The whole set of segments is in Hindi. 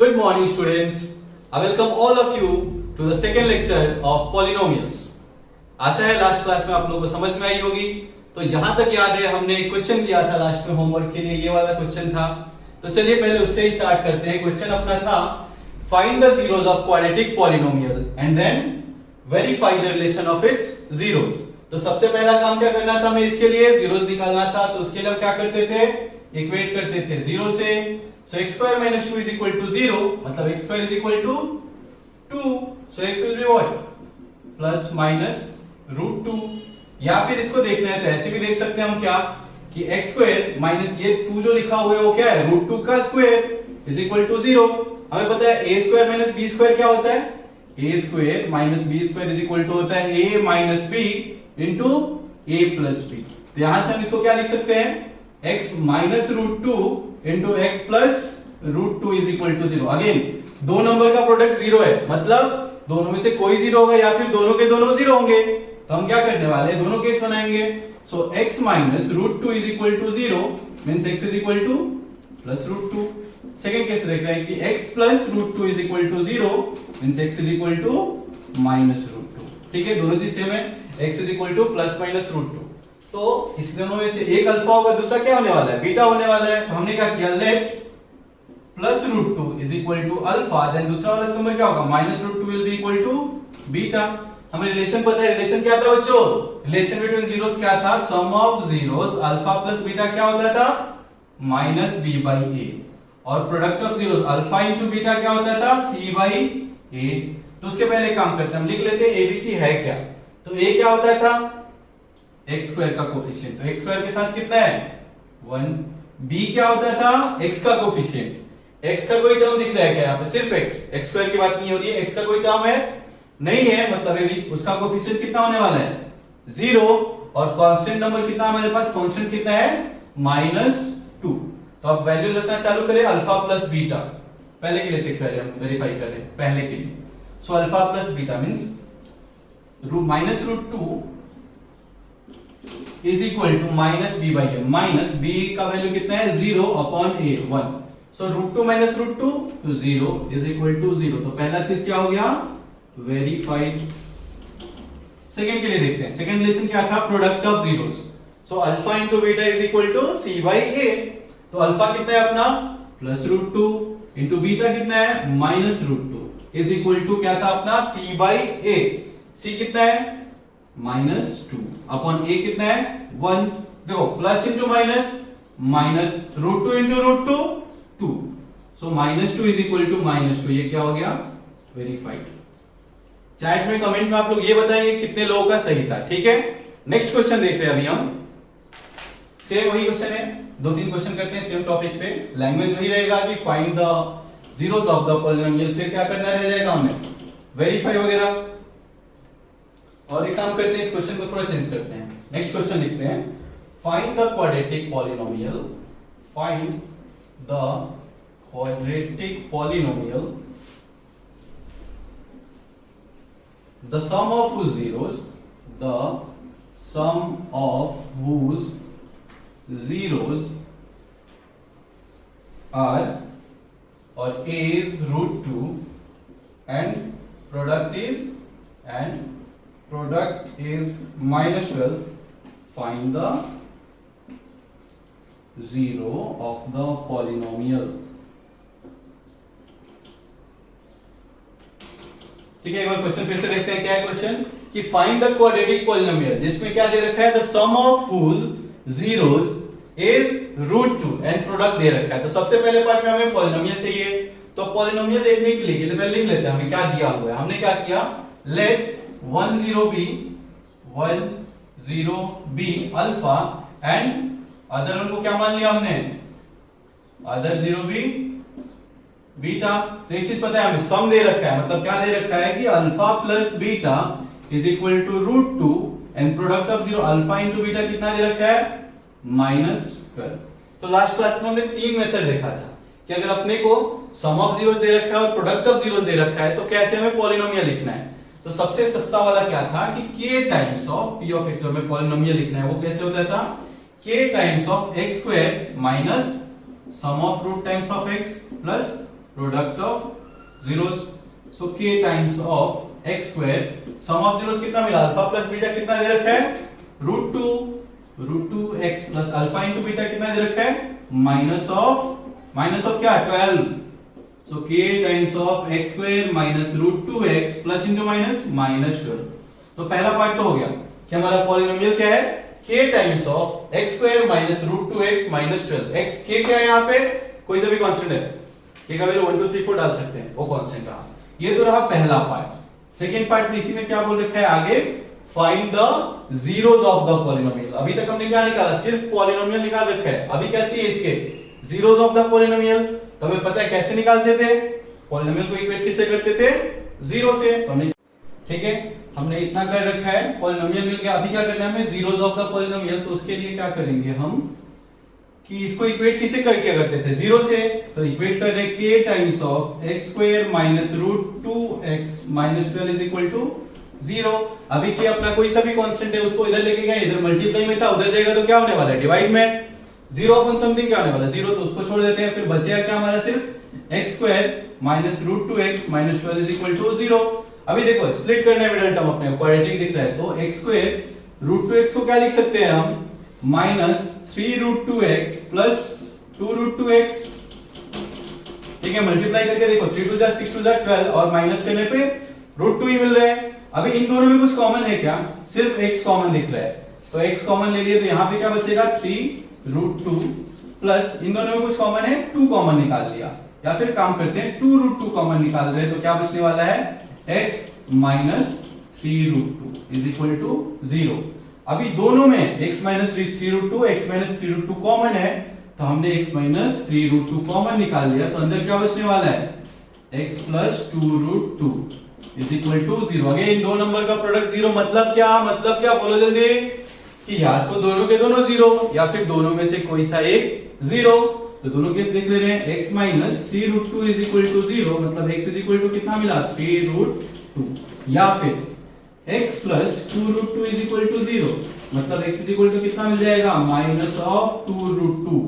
Good morning students. I welcome all of you to the second lecture of polynomials. आशा है लास्ट क्लास में आप लोगों को समझ में आई होगी। तो जहां तक याद है हमने एक क्वेश्चन किया था लास्ट में होमवर्क के लिए, ये वाला क्वेश्चन था। तो चलिए पहले उससे ही स्टार्ट करते हैं। क्वेश्चन अपना था find the zeros of quadratic polynomial and then verify the relation of its zeros. तो सबसे पहला काम क्या करना था, हमें इसके लिए जीरोस निकालना था। तो उसके लिए हम क्या करते थे, इक्वेट करते थे जीरो से। So x square minus 2 is equal to 0, मतलब x square is equal to 2. So x will be what? Plus minus root 2. या फिर इसको देखना है तो ऐसे भी देख सकते हैं हम क्या कि x square माइनस ये 2 जो लिखा हुआ है वो क्या है, रूट 2 का स्क्वायर इज इक्वल टू 0। हमें पता है a square minus b square क्या होता है, a square minus b square is equal to होता है a minus b into a plus b। तो यहां से हम इसको क्या लिख सकते हैं, x minus root 2 into x plus root 2 is equal to 0। Again दो नंबर का प्रोडक्ट जीरो है, मतलब दोनों में से कोई जीरो होगा या फिर दोनों के दोनों जीरो होंगे। तो हम क्या करने वाले हैं, दोनों केस बनाएंगे। So x minus root 2 is equal to 0 means x is equal to plus root 2। Second case देख रहे हैं कि x plus root 2 is equal to 0 means x is equal to minus root 2। ठीक है, दोनों चीज सेम है, x is equal to plus minus root 2। तो इस दोनों में से एक अल्फा होगा, दूसरा क्या होने वाला है, बीटा होने वाला है। तो हमने क्या किया, let plus root 2 is equal to alpha, then दूसरा वाला नंबर क्या होगा, minus root 2 will be equal to beta. हमें रिलेशन पता है, रिलेशन क्या था बच्चों, रिलेशन बिटवीन जीरोस क्या था, sum of zeros alpha plus beta क्या होता था, माइनस बी बाई ए। और product of zeros alpha into beta क्या होता था, सी बाई ए। तो उसके पहले काम करते हैं, हम लिख लेते हैं एबीसी है क्या। तो ए क्या होता था, x स्क्वायर का कोफिशिएंट। तो x स्क्वायर के साथ कितना है 1। b क्या होता था, x का कोफिशिएंट। x का कोई टर्म दिख रहा है क्या यहाँ पे, सिर्फ x स्क्वायर की बात नहीं हो रही है, x का कोई टर्म है नहीं है, मतलब है भी उसका कोफिशिएंट कितना होने वाला है 0। और कांस्टेंट नंबर कितना हमारे पास, कांस्टेंट कितना है -2। तो अब वैल्यूज रखना चालू करें, अल्फा प्लस बीटा पहले के लिए चेक करें, हम वेरीफाई करें पहले के लिए। So alpha plus beta means minus root 2 is equal to minus B by A. Minus B का वैल्यू कितना है 0 upon a 1। So root 2 minus root 2 तो 0 इज इक्वल टू 0। तो पहला चीज क्या हो गया, वेरीफाइड। सेकंड के लिए देखते हैं, सेकंड रिलेशन क्या था, product of zeros. So alpha into beta is equal to C by A. तो अल्फा कितना है अपना प्लस रूट 2 इंटू बीटा कितना है minus root 2 is equal to क्या था अपना सी बाई ए। सी कितना है -2 अपॉन ए कितना है 1। देखो plus into minus, minus root 2 into root 2 2। So -2 is equal to -2। ये क्या हो गया, वेरीफाइड। चैट में कमेंट में आप लोग ये बताएंगे कितने लोगों का सही था। ठीक है, नेक्स्ट क्वेश्चन देख रहे हैं अभी हम। सेम वही क्वेश्चन है, 2-3 क्वेश्चन करते हैं सेम टॉपिक पे। लैंग्वेज वही रहेगा कि find the zeros of the polynomial. फिर क्या करना रह जाएगा हमें, वेरीफाई वगैरह। और एक काम करते हैं, इस क्वेश्चन को थोड़ा चेंज करते हैं। नेक्स्ट क्वेश्चन लिखते हैं, find the quadratic polynomial. Find the quadratic polynomial the sum of whose zeros, the sum of whose zeros are or a is root 2 and product is -12. Find the zero of the polynomial. ठीक है, एक बार क्वेश्चन फिर से देखते हैं। क्या है क्वेश्चन कि फाइंड द क्वाड्रेटिक पॉलिनोमियल, जिसमें क्या दे रखा है, the sum of whose zeros is root 2 and product दे रखा है। तो सबसे पहले पार्ट में हमें पॉलिनोमियल चाहिए। तो पॉलिनोमियल देखने के लिए पहले लिख लेते हैं हमें क्या दिया हुआ है। हमने क्या किया, let 10 b alpha and other one को क्या मान लिया हमने, अदर 0 b बीटा। तो एक चीज पता है हमें, सम दे रखा है, मतलब क्या दे रखा है कि alpha plus beta is equal to root 2 and product of zero alpha into beta कितना दे रखा है -12। तो लास्ट क्लास में हमने 3 मेथड देखा था कि अगर अपने को सम ऑफ जीरोस दे रखा है और प्रोडक्ट ऑफ जीरोस दे रखा है तो कैसे हमें पॉलिनोमियल लिखना है। तो सबसे सस्ता वाला क्या था कि k times of p of x, जो हमें पॉलिनोमियल लिखना है वो कैसे होता था, k times of x square minus sum of root times of x plus product of zeros, so k times of x square, sum of zeros कितना मिला, अल्फा प्लस बीटा कितना दे रखा है, root two x plus alpha into beta कितना दे रखा है, माइनस ऑफ क्या, 12, so k times of x square minus root two x plus into minus -12। तो पहला पार्ट तो हो गया कि हमारा पॉलिनोमियल क्या है, k times of x square minus root two x minus 12। x k क्या है, यहाँ पे कोई सा भी कांस्टेंट है, k का वैल्यू 1 2 3 4 डाल सकते हैं, वो कांस्टेंट रहा। ये तो रहा पहला पार्ट। सेकंड पार्ट में इसी में क्या बोल रखा है आगे, find the zeros of the polynomial. अभी तक हमने क्या निकाला, सिर्फ पॉलिनोमियल निकाल रखा है, अभी क्या चाहिए इसके, जीरोस ऑफ द पॉलिनोमियल। तो हमें पता है कैसे निकालते थे, पॉलिनोमियल को इक्वेट किससे करते थे, जीरो से। तो हमने, ठीक है, हमने इतना कर रखा है, पॉलिनोमियल मिल गया। अभी क्या करना है हमें, जीरोस ऑफ द पॉलिनोमियल। तो उसके लिए क्या करेंगे हम कि इसको इक्वेट किससे करके करते थे, जीरो से। तो इक्वेट कर रहे k times of x square minus root two x minus 12 is equal to 0। अभी k अपना कोई सा भी कांस्टेंट है, उसको इधर लेके गए, इधर मल्टीप्लाई में था, उधर जाएगा तो क्या होने वाला है, डिवाइड में। 0 अपन समथिंग क्या होने वाला है, 0, तो उसको छोड़ देते हैं। फिर बचेगा क्या हमारा, सिर्फ x square minus root two x minus 12 is equal to 0। अभी देखो स्प्लिट करना है मिडिल टर्म, अपने क्वाड्रेटिक दिख रहा है, तो x square root two x को क्या लिख सकते हैं हम, minus 3 root two x plus 2 root two x. ठीक है, मल्टीप्लाई करके देखो, 3 2 जा 6 2 जा 12, और माइनस करने पे रूट टू ही मिल रहा है। अभी इन दोनों में कुछ कॉमन है क्या, सिर्फ x कॉमन दिख रहा है, तो x कॉमन ले लिए, तो यहाँ पे क्या बचेगा, 3 रूट टू प्लस, इन दोनों में कुछ कॉमन है, 2 कॉमन निकाल लिया। या फिर काम करते हैं, 2 रूट टू कॉमन निकाल रहे हैं, तो क्या बचने वाला है, x minus 3 root two is equal to 0। अभी दोनों में x minus 3 root two, x minus 3 root two common है, तो हमने x minus 3 root two common निकाल लिया, तो अंदर क्या बचने वाला है, x plus 2 root two is equal to 0। Again दो नंबर का प्रोडक्ट 0, मतलब क्या बोलो जल्दी, कि या तो दोनों के दोनों 0 या फिर दोनों में से कोई सा एक 0। तो दोनों केस देख ले रहे हैं, x minus 3 root two is equal to 0, मतलब x इज इक्वल टू कितना मिला, 3 रूट टू, या फिर x plus 2 root two is equal to 0, मतलब x इज इक्वल टू कितना मिल जाएगा, माइनस ऑफ 2 रूट टू।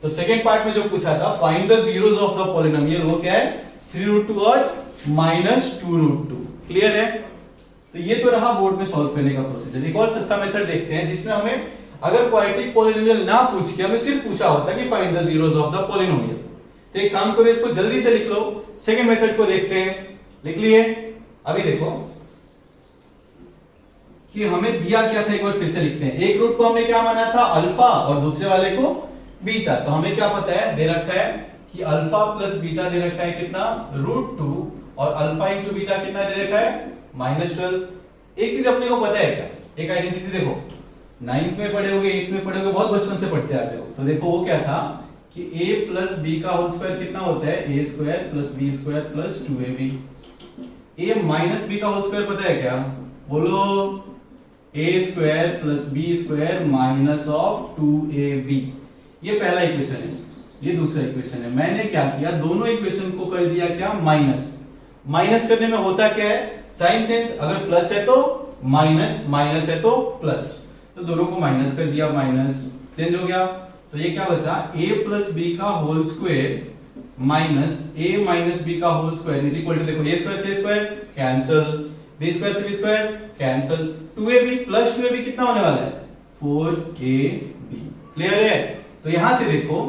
तो सेकंड पार्ट में जो पूछा था, find the zeros of the polynomial, वो क्या है, 3 रूट टू और माइनस 2 रूट टू। क्लियर है। तो ये तो रहा बोर्ड में सॉल्व करने का प्रोसीजर। एक और सस्ता मेथड देखते हैं, जिसमें हमें अगर क्वाड्रेटिक पॉलिनोमियल ना पूछ के हमें सिर्फ पूछा होता कि find the zeros of the polynomial. तो एक काम करो, इसको जल्दी से लिख लो, सेकंड मेथड को देखते हैं। लिख लिए। अभी देखो कि हमें दिया क्या था, एक बार फिर से लिखते हैं। एक रूट को हमने क्या माना था, अल्फा, और दूसरे वाले को बीटा। तो हमें क्या पता है, दे रखा है कि अल्फा प्लस बीटा दे रखा है कितना, √2, और अल्फा इंटू बीटा कितना दे रखा है, -12। एक चीज अपने को पता है क्या, एक आइडेंटिटी देखो, 9th में पढ़े होगे, 8th में पढ़े होगे, बहुत बचपन से पढ़ते आते हो। तो देखो वो क्या था कि a प्लस बी का होल स्क्वायर कितना होता है, a square plus b square plus 2ab। a minus B का होल स्क्वायर पता है क्या, बोलो, a square plus b square minus of 2ab। ये पहला इक्वेशन है, ये दूसरा इक्वेशन है। मैंने क्या किया, दोनों इक्वेशन को कर दिया क्या, माइनस। माइनस करने में होता क्या है, साइन चेंज, अगर प्लस है तो माइनस, माइनस है तो प्लस, तो दोनों को माइनस कर दिया, माइनस चेंज हो गया। तो ये क्या बचा, a प्लस बी का whole square minus a minus B का whole square is equal to, देखो a स्क्वायर से स्क्वायर कैंसिल, b स्क्वायर से b square cancel, 2ab plus 2ab कितना होने वाला है, 4ab। क्लियर है। तो यहां से देखो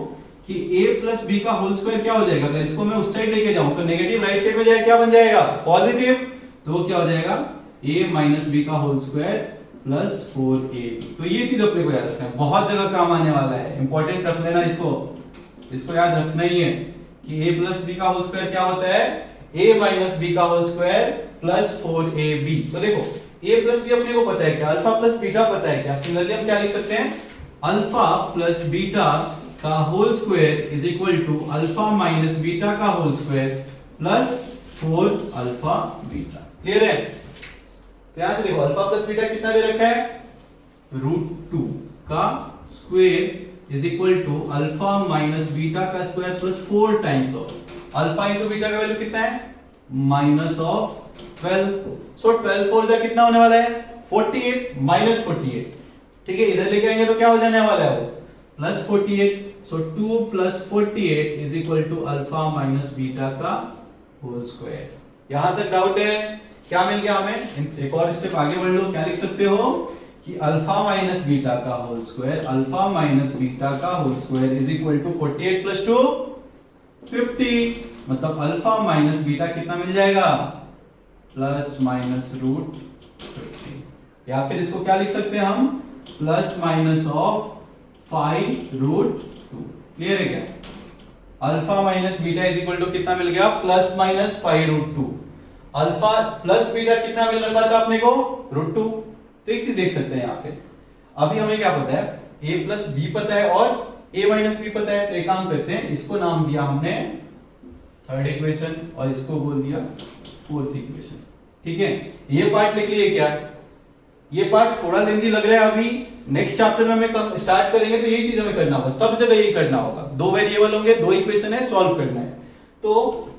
कि a प्लस बी का होल स्क्वायर क्या हो जाएगा, अगर इसको मैं उस साइड लेके जाऊं तो नेगेटिव राइट साइड में जाएगा, क्या बन जाएगा, पॉजिटिव। तो वो क्या हो जाएगा, a माइनस बी का होल स्क्वायर प्लस 4ab। तो ये चीज अपने को याद रखना है, बहुत जगह काम आने वाला है, इंपॉर्टेंट रख लेना इसको याद रखना ही है कि a प्लस बी का होल स्क्वायर क्या होता है, a माइनस बी का होल स्क्वायर प्लस 4ab। तो देखो a प्लस बी अपने को पता है क्या, अल्फा प्लस बीटा पता है क्या, सिमिलरली हम क्या लिख सकते हैं, अल्फा प्लस बीटा का whole square is equal to alpha minus beta का whole square plus 4 alpha beta. Clear है। तो यहां से देखो अल्फा प्लस बीटा कितना दे रखा है, √2 का square is equal to alpha minus beta का square plus 4 times of alpha into beta का वैल्यू कितना है, माइनस ऑफ 12। सो 12 4 जा कितना होने वाला है, 48 -48। ठीक है, इधर लेके आएंगे तो क्या हो जाने वाला है वो, plus 48। So 2 plus 48 is equal to alpha minus beta का होल स्क्वायर। यहां तक डाउट है? क्या मिल गया हमें? एक और स्टेप आगे बढ़ लो। क्या लिख सकते हो कि अल्फा माइनस बीटा का whole square, alpha minus beta का whole square is equal to 48 plus 2 50, मतलब अल्फा माइनस बीटा कितना मिल जाएगा? प्लस माइनस रूट 50, या फिर इसको क्या लिख सकते हैं हम? Plus minus of 5 root 2। Clear है क्या? Alpha minus beta is equal to कितना मिल गया? Plus minus 5 root 2। Alpha plus beta कितना मिल रहा था अपने को? रूट 2। तो एक चीज देख सकते हैं यहाँ पे, अभी हमें क्या पता है? a प्लस बी पता है और a माइनस बी पता है। तो एक काम करते हैं, इसको नाम दिया हमने थर्ड इक्वेशन और इसको बोल दिया फोर्थ इक्वेशन। ठीक है, ये पार्ट लिख लिए क्या? ये पार्ट थोड़ा लेंथी लग रहा है, अभी नेक्स्ट चैप्टर में हमें स्टार्ट करेंगे तो यही चीज हमें करना होगा, सब जगह यही करना होगा। 2 वेरिएबल होंगे, 2 इक्वेशन है, सॉल्व करना है। तो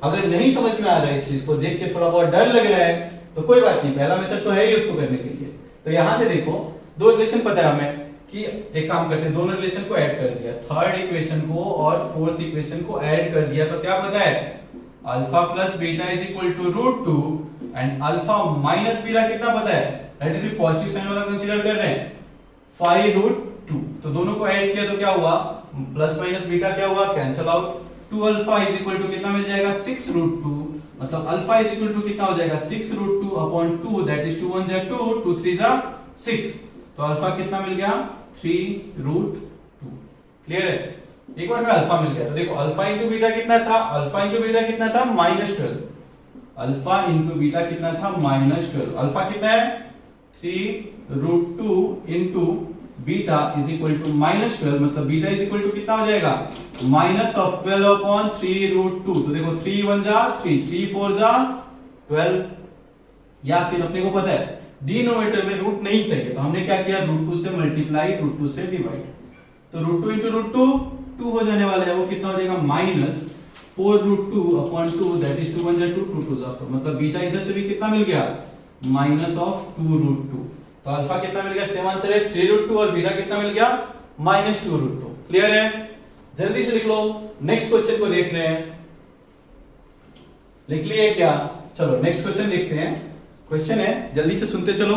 अगर नहीं समझ में आ रहा है, इस चीज को देख के थोड़ा बहुत डर लग रहा है, तो कोई बात नहीं, पहला मेथड तो है ही उसको करने के लिए। तो यहां से देखो 2 रिलेशन पता है हमें कि एक काम करते हैं, दोनों रिलेशन को ऐड कर दिया, थर्ड इक्वेशन को और फोर्थ इक्वेशन को ऐड कर दिया, तो क्या पता है? Alpha plus beta is equal to root 2 and alpha minus beta कितना पता है? Let it be positive sign वाला कंसीडर कर रहे हैं, 5 रूट 2। तो दोनों को ऐड किया तो क्या हुआ? प्लस माइनस बीटा क्या हुआ? Cancel out. 2 alpha is equal to कितना मिल जाएगा? 6 रूट 2, मतलब अल्फा इज इक्वल टू कितना हो जाएगा? 6 रूट 2 अपॉन 2, दैट इज 2 1 जा 2, 2 3 जा 6। तो अल्फा कितना मिल गया? 3 रूट 2। क्लियर है? एक बार में अल्फा मिल गया। तो देखो अल्फा इंटू बीटा कितना था? अल्फा इंटू बीटा कितना था? -12। अल्फा इंटू बीटा कितना था? -12। अल्फा कितना है? 3 root 2 into beta is equal to -12, मतलब बीटा इज इक्वल टू कितना हो जाएगा? Minus of 12 upon 3 root 2। तो देखो 3 1 जा 3, 3 4 जा 12। या फिर अपने को पता है डिनोमिनेटर में रूट नहीं चाहिए, तो हमने क्या किया? रूट 2 से मल्टीप्लाई, रूट 2 से डिवाइड। तो रूट 2 इंटू रूट 2 2 हो जाने वाला है, वो कितना हो जाएगा? -4 रूट 2 अपॉन 2, दैट इज 2 1 जा 2, 2 2 जा 4, मतलब बीटा इधर से भी कितना मिल गया? Minus of 2 root 2। तो अल्फा कितना मिल गया? सेम आंसर है 3 रूट 2 और बीटा कितना मिल गया? -2 रूट 2। क्लियर है? जल्दी से लिख लो, नेक्स्ट क्वेश्चन को देख रहे हैं। लिख लिए क्या? चलो नेक्स्ट क्वेश्चन देखते हैं। क्वेश्चन है, जल्दी से सुनते चलो,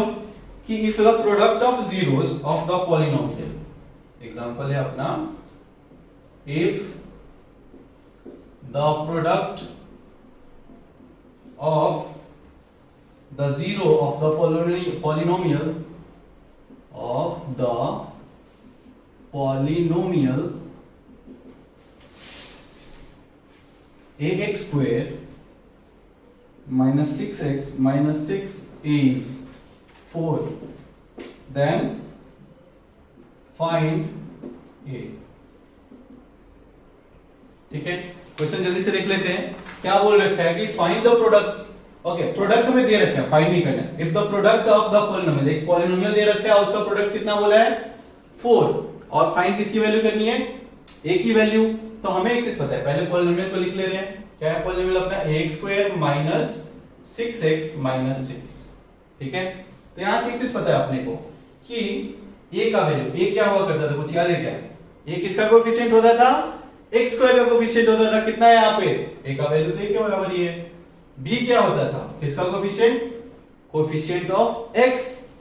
कि if the product of zeros of the polynomial, example है अपना, if the product of the zero of the polynomial ax square minus 6x minus 6 is 4, then find a। ठीक है, क्वेश्चन जल्दी से देख लेते हैं। क्या बोल रखा है कि find the product. Okay, product हमें दे रखा है, फाइंड नहीं करना है। If the product of the polynomial, एक पॉलिनोमियल दे रखा है, उसका प्रोडक्ट कितना बोला है? 4, और फाइंड किसकी वैल्यू करनी है? a की वैल्यू। तो हमें एक चीज पता है, पहले पॉलिनोमियल को लिख ले रहे हैं। क्या है पॉलिनोमियल अपना? ax square minus 6x minus 6। ठीक है, तो यहां से एक चीज पता है अपने को कि a का वैल्यू, a क्या हुआ करता था, कुछ याद है क्या? a किसका कोएफिशिएंट होता था? x स्क्वायर का कोएफिशिएंट होता था। कितना है यहाँ पे? a का वैल्यू तो a के बराबर ही है। b क्या होता था? किसका coefficient? Coefficient of x।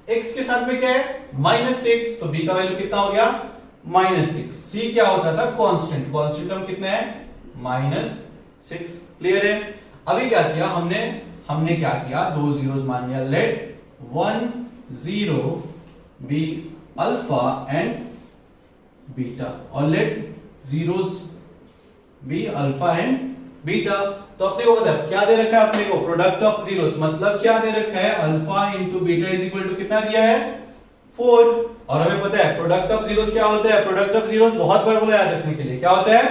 x के साथ में क्या है? -6, तो b का वैल्यू कितना हो गया? -6। c क्या होता था? कांस्टेंट। कांस्टेंट हम कितना है? -6। क्लियर है? अभी क्या किया हमने क्या किया? 2 जीरोस मान लिया। Let 1 0 be alpha and beta, और let zeros be alpha and beta. तो अपने को पता है क्या दे रखा है अपने को? प्रोडक्ट ऑफ जीरोस, मतलब क्या दे रखा है? Alpha into beta is equal to कितना दिया है? 4। और हमें पता है प्रोडक्ट ऑफ जीरोस क्या होता है? प्रोडक्ट ऑफ जीरोस बहुत बार बोला याद रखने के लिए, क्या होता है?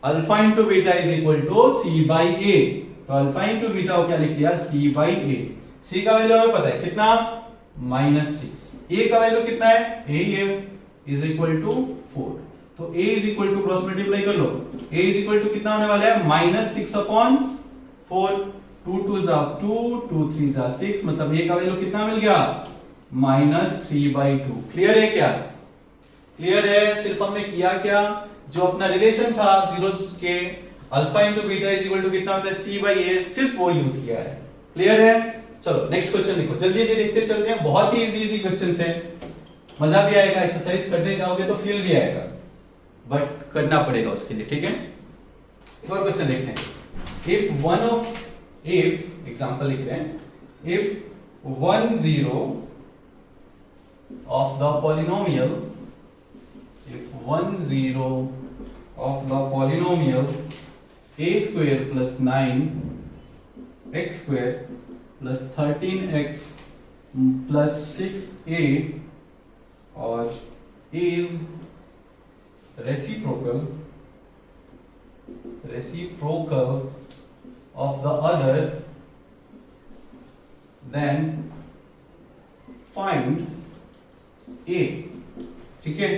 Alpha into beta is equal to C by A. तो अल्फा इंटू बीटा को क्या लिख लिया? सी बाई ए। सी का वैल्यू हमें पता है कितना? -6। ए का वैल्यू कितना है? A is equal to 4। तो a is equal to cross multiply कर लो, a इज इक्वल टू कितना होने वाला है? -6 अपॉन 4, 2 2 जा 2, 2 3 जा 6, मतलब a का वैल्यू कितना मिल गया? -3/2। क्लियर है क्या? क्लियर है? सिर्फ हमने किया क्या? जो अपना रिलेशन था जीरोस के alpha into beta is equal to कितना होता है सी बाई ए, सिर्फ वो यूज किया है। क्लियर है? चलो नेक्स्ट क्वेश्चन लिखो, जल्दी जल्दी देखते चलते हैं। बहुत ही इजी क्वेश्चन है, मजा भी आएगा, एक्सरसाइज करने जाओगे तो फील भी आएगा, बट करना पड़ेगा उसके लिए। ठीक है, एक और क्वेश्चन देखते हैं। इफ एग्जांपल लिख रहे हैं, if 1 0 of the polynomial, if 1 0 of the polynomial a square plus 9 x square plus 13x plus 6a or is reciprocal of the other, then find a। ठीक है,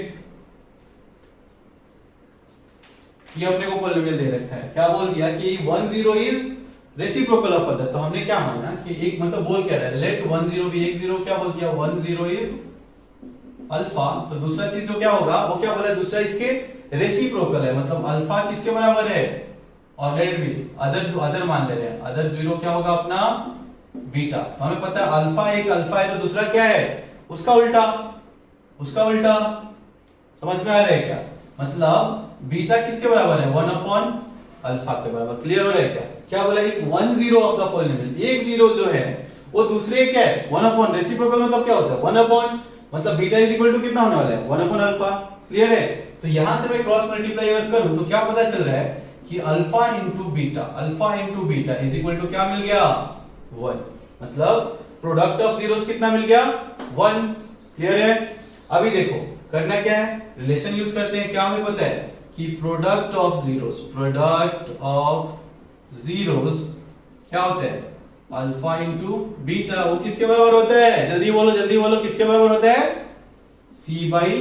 ये अपने को पॉलिनोमियल दे रखा है, क्या बोल दिया कि 1 0 इज रेसिप्रोकल ऑफ अदर। तो हमने क्या माना कि एक मतलब बोल क्या रहा है, लेट 1 0 बी 1 0, क्या बोल दिया 1 0 इज अल्फा। तो दूसरा चीज जो क्या होगा वो क्या बोला, दूसरा इसके रेसिप्रोकल है, मतलब अल्फा किसके बराबर है, ऑलरेडी भी अदर मान ले रहे हैं, अदर 0 क्या होगा अपना बीटा। तो हमें पता है अल्फा एक अल्फा है, तो दूसरा क्या है उसका उल्टा, समझ में आ रहा है क्या? मतलब बीटा किसके बराबर है, 1 अपॉन अल्फा के बराबर। क्लियर हो रहा है क्या? क्या बोला, इफ 1 0 ऑफ द पॉलिनोमियल, एक 0 जो है वो दूसरे क्या है 1 अपॉन, रेसिप्रोकल मतलब क्या होता है 1 अपॉन, मतलब बीटा इज इक्वल टू कितना होने वाला है 1 अपॉन अल्फा। क्लियर है? तो यहां से मैं क्रॉस मल्टीप्लाई अगर करूं तो क्या पता चल रहा है कि alpha into beta is equal to क्या मिल गया 1, मतलब प्रोडक्ट ऑफ जीरोस कितना मिल गया 1। क्लियर है? अभी देखो करना क्या है, रिलेशन यूज करते हैं। क्या हमें पता है कि प्रोडक्ट ऑफ जीरोस क्या होता है अल्फा इंटू बीटा, वो किसके बराबर होता है, जल्दी बोलो किसके बराबर होता है, सी बाई